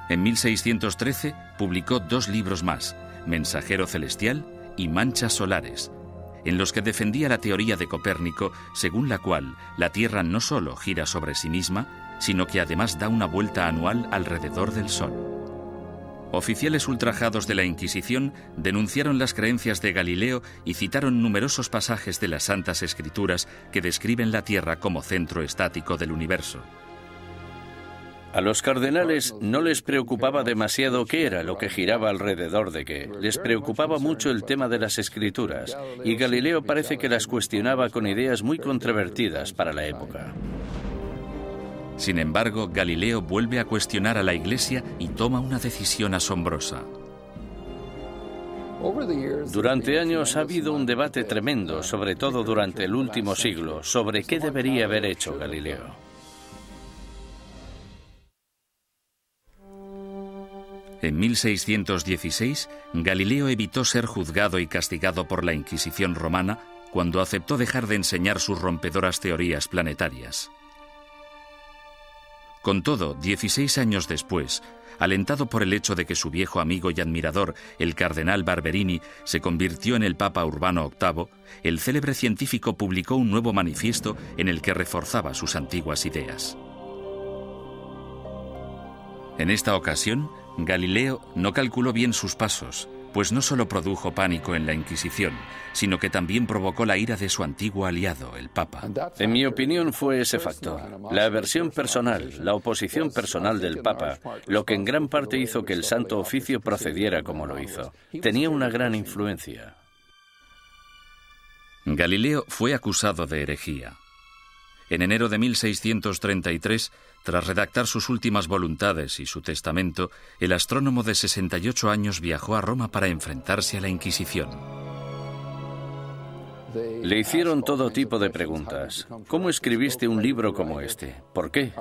En 1613 publicó 2 libros más, Mensajero Celestial y Manchas Solares, en los que defendía la teoría de Copérnico, según la cual la Tierra no solo gira sobre sí misma, sino que además da una vuelta anual alrededor del Sol. Oficiales ultrajados de la Inquisición denunciaron las creencias de Galileo y citaron numerosos pasajes de las Santas Escrituras que describen la Tierra como centro estático del universo. A los cardenales no les preocupaba demasiado qué era lo que giraba alrededor de qué. Les preocupaba mucho el tema de las escrituras, y Galileo parece que las cuestionaba con ideas muy controvertidas para la época. Sin embargo, Galileo vuelve a cuestionar a la Iglesia y toma una decisión asombrosa. Durante años ha habido un debate tremendo, sobre todo durante el último siglo, sobre qué debería haber hecho Galileo. En 1616, Galileo evitó ser juzgado y castigado por la Inquisición romana cuando aceptó dejar de enseñar sus rompedoras teorías planetarias. Con todo, 16 años después, alentado por el hecho de que su viejo amigo y admirador, el cardenal Barberini, se convirtió en el Papa Urbano VIII, el célebre científico publicó un nuevo manifiesto en el que reforzaba sus antiguas ideas. En esta ocasión, Galileo no calculó bien sus pasos, pues no solo produjo pánico en la Inquisición, sino que también provocó la ira de su antiguo aliado, el Papa. En mi opinión fue ese factor, la aversión personal, la oposición personal del Papa, lo que en gran parte hizo que el Santo Oficio procediera como lo hizo. Tenía una gran influencia. Galileo fue acusado de herejía. En enero de 1633, tras redactar sus últimas voluntades y su testamento, el astrónomo de 68 años viajó a Roma para enfrentarse a la Inquisición. Le hicieron todo tipo de preguntas. ¿Cómo escribiste un libro como este? ¿Por qué?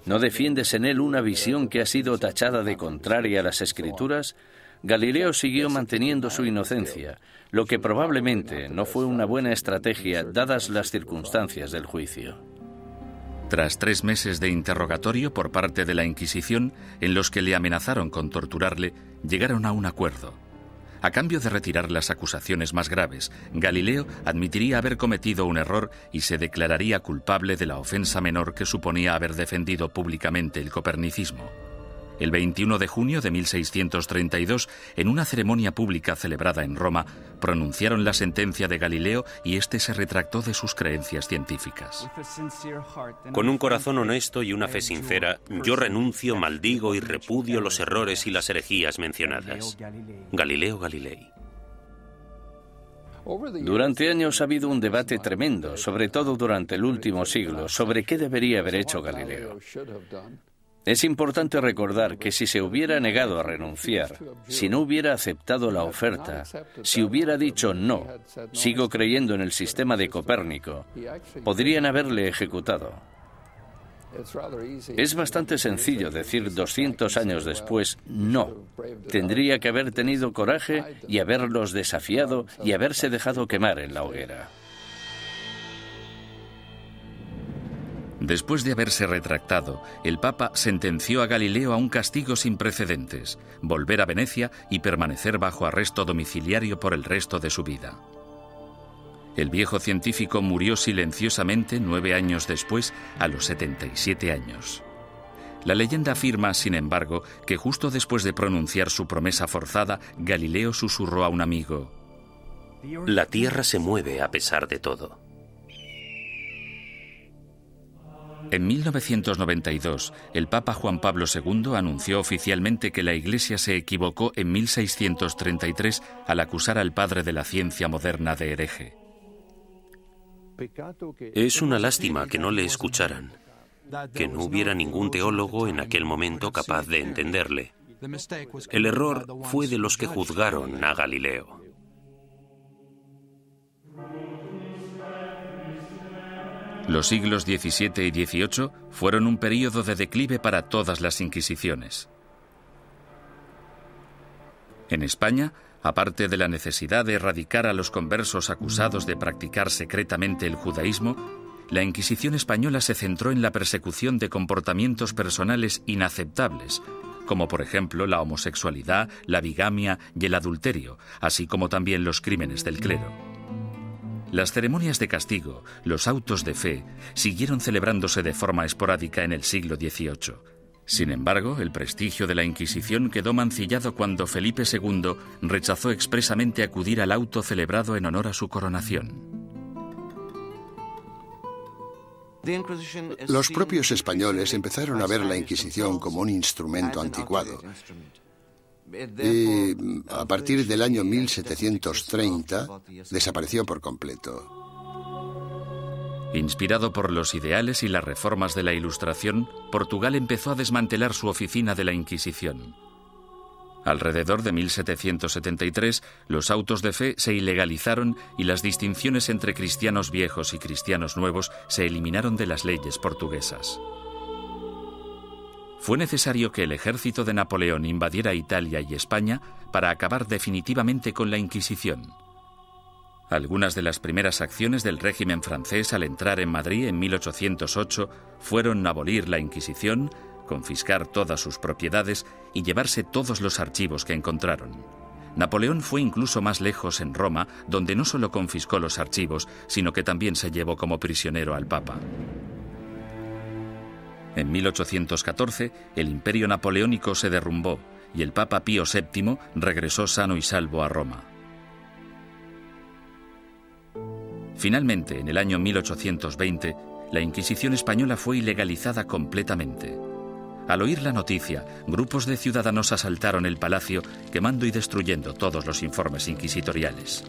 ¿No defiendes en él una visión que ha sido tachada de contraria a las Escrituras? Galileo siguió manteniendo su inocencia, lo que probablemente no fue una buena estrategia dadas las circunstancias del juicio. Tras 3 meses de interrogatorio por parte de la Inquisición, en los que le amenazaron con torturarle, llegaron a un acuerdo. A cambio de retirar las acusaciones más graves, Galileo admitiría haber cometido un error y se declararía culpable de la ofensa menor que suponía haber defendido públicamente el copernicismo. El 21 de junio de 1632, en una ceremonia pública celebrada en Roma, pronunciaron la sentencia de Galileo y éste se retractó de sus creencias científicas. Con un corazón honesto y una fe sincera, yo renuncio, maldigo y repudio los errores y las herejías mencionadas. Galileo Galilei. Durante años ha habido un debate tremendo, sobre todo durante el último siglo, sobre qué debería haber hecho Galileo. Es importante recordar que si se hubiera negado a renunciar, si no hubiera aceptado la oferta, si hubiera dicho no, sigo creyendo en el sistema de Copérnico, podrían haberle ejecutado. Es bastante sencillo decir 200 años después no. Tendría que haber tenido coraje y haberlos desafiado y haberse dejado quemar en la hoguera. Después de haberse retractado, el Papa sentenció a Galileo a un castigo sin precedentes, volver a Venecia y permanecer bajo arresto domiciliario por el resto de su vida. El viejo científico murió silenciosamente 9 años después, a los 77 años. La leyenda afirma, sin embargo, que justo después de pronunciar su promesa forzada, Galileo susurró a un amigo: La Tierra se mueve a pesar de todo. En 1992, el Papa Juan Pablo II anunció oficialmente que la Iglesia se equivocó en 1633 al acusar al padre de la ciencia moderna de hereje. Es una lástima que no le escucharan, que no hubiera ningún teólogo en aquel momento capaz de entenderle. El error fue de los que juzgaron a Galileo. Los siglos XVII y XVIII fueron un período de declive para todas las inquisiciones. En España, aparte de la necesidad de erradicar a los conversos acusados de practicar secretamente el judaísmo, la Inquisición española se centró en la persecución de comportamientos personales inaceptables, como por ejemplo la homosexualidad, la bigamia y el adulterio, así como también los crímenes del clero. Las ceremonias de castigo, los autos de fe, siguieron celebrándose de forma esporádica en el siglo XVIII. Sin embargo, el prestigio de la Inquisición quedó mancillado cuando Felipe II rechazó expresamente acudir al auto celebrado en honor a su coronación. Los propios españoles empezaron a ver la Inquisición como un instrumento anticuado. Y a partir del año 1730 desapareció por completo. Inspirado por los ideales y las reformas de la Ilustración, Portugal empezó a desmantelar su oficina de la Inquisición. Alrededor de 1773, los autos de fe se ilegalizaron y las distinciones entre cristianos viejos y cristianos nuevos se eliminaron de las leyes portuguesas. Fue necesario que el ejército de Napoleón invadiera Italia y España para acabar definitivamente con la Inquisición. Algunas de las primeras acciones del régimen francés al entrar en Madrid en 1808 fueron abolir la Inquisición, confiscar todas sus propiedades y llevarse todos los archivos que encontraron. Napoleón fue incluso más lejos en Roma, donde no solo confiscó los archivos, sino que también se llevó como prisionero al Papa. En 1814, el imperio napoleónico se derrumbó y el Papa Pío VII regresó sano y salvo a Roma. Finalmente, en el año 1820, la Inquisición española fue ilegalizada completamente. Al oír la noticia, grupos de ciudadanos asaltaron el palacio, quemando y destruyendo todos los informes inquisitoriales.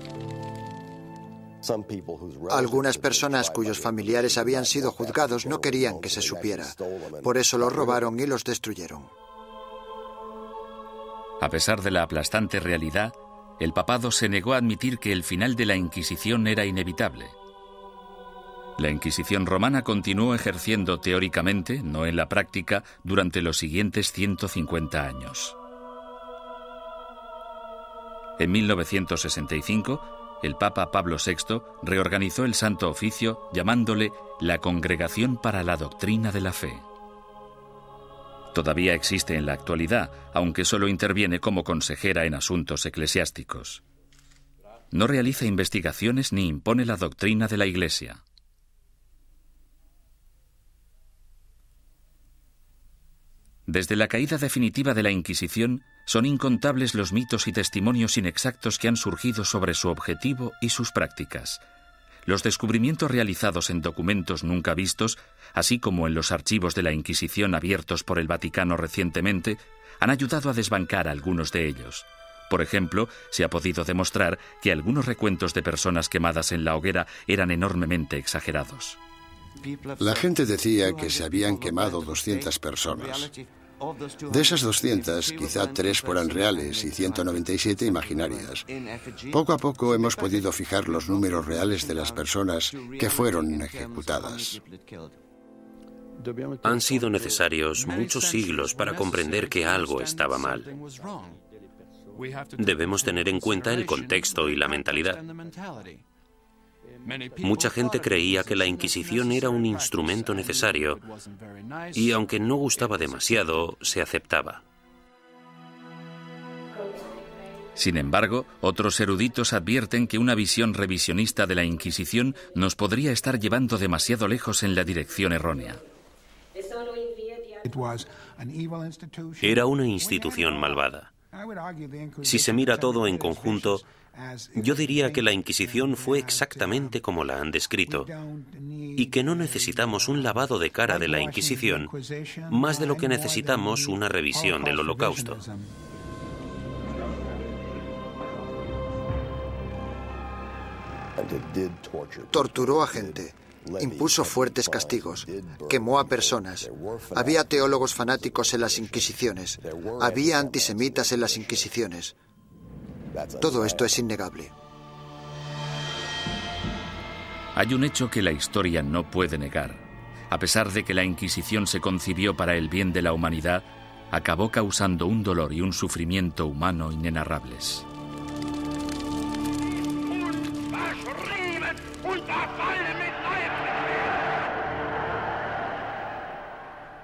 Algunas personas cuyos familiares habían sido juzgados no querían que se supiera. Por eso los robaron y los destruyeron. A pesar de la aplastante realidad, el papado se negó a admitir que el final de la Inquisición era inevitable. La Inquisición romana continuó ejerciendo teóricamente, no en la práctica, durante los siguientes 150 años. En 1965, el Papa Pablo VI reorganizó el Santo Oficio llamándole la Congregación para la Doctrina de la Fe. Todavía existe en la actualidad, aunque solo interviene como consejera en asuntos eclesiásticos. No realiza investigaciones ni impone la doctrina de la Iglesia. Desde la caída definitiva de la Inquisición, son incontables los mitos y testimonios inexactos que han surgido sobre su objetivo y sus prácticas. Los descubrimientos realizados en documentos nunca vistos, así como en los archivos de la Inquisición abiertos por el Vaticano recientemente, han ayudado a desbancar algunos de ellos. Por ejemplo, se ha podido demostrar que algunos recuentos de personas quemadas en la hoguera eran enormemente exagerados. La gente decía que se habían quemado 200 personas. De esas 200, quizá 3 fueran reales y 197 imaginarias. Poco a poco hemos podido fijar los números reales de las personas que fueron ejecutadas. Han sido necesarios muchos siglos para comprender que algo estaba mal. Debemos tener en cuenta el contexto y la mentalidad. Mucha gente creía que la Inquisición era un instrumento necesario y, aunque no gustaba demasiado, se aceptaba. Sin embargo, otros eruditos advierten que una visión revisionista de la Inquisición nos podría estar llevando demasiado lejos en la dirección errónea. Era una institución malvada. Si se mira todo en conjunto, yo diría que la Inquisición fue exactamente como la han descrito y que no necesitamos un lavado de cara de la Inquisición más de lo que necesitamos una revisión del Holocausto. Torturó a gente, impuso fuertes castigos, quemó a personas. Había teólogos fanáticos en las Inquisiciones, había antisemitas en las Inquisiciones. Todo esto es innegable. Hay un hecho que la historia no puede negar. A pesar de que la Inquisición se concibió para el bien de la humanidad, acabó causando un dolor y un sufrimiento humano inenarrables.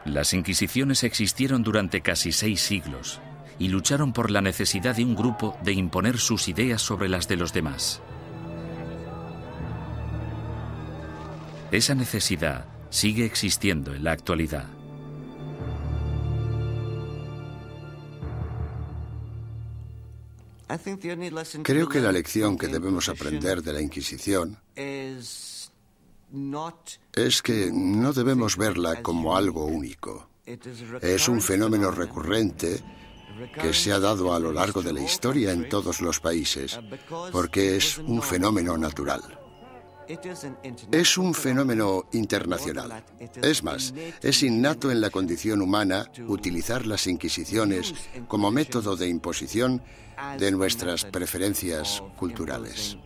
Las Inquisiciones existieron durante casi 6 siglos y lucharon por la necesidad de un grupo de imponer sus ideas sobre las de los demás. Esa necesidad sigue existiendo en la actualidad. Creo que la lección que debemos aprender de la Inquisición es que no debemos verla como algo único. Es un fenómeno recurrente que se ha dado a lo largo de la historia en todos los países, porque es un fenómeno natural. Es un fenómeno internacional. Es más, es innato en la condición humana utilizar las inquisiciones como método de imposición de nuestras preferencias culturales.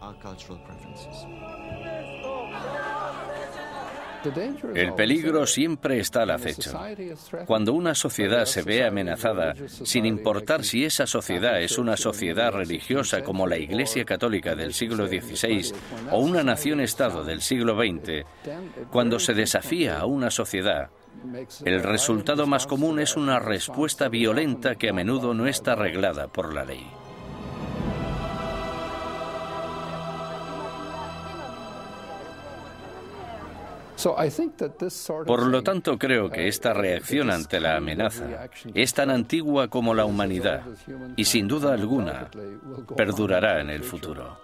El peligro siempre está al acecho. Cuando una sociedad se ve amenazada, sin importar si esa sociedad es una sociedad religiosa como la Iglesia Católica del siglo XVI o una nación-estado del siglo XX, cuando se desafía a una sociedad, el resultado más común es una respuesta violenta que a menudo no está reglada por la ley. Por lo tanto, creo que esta reacción ante la amenaza es tan antigua como la humanidad y, sin duda alguna, perdurará en el futuro.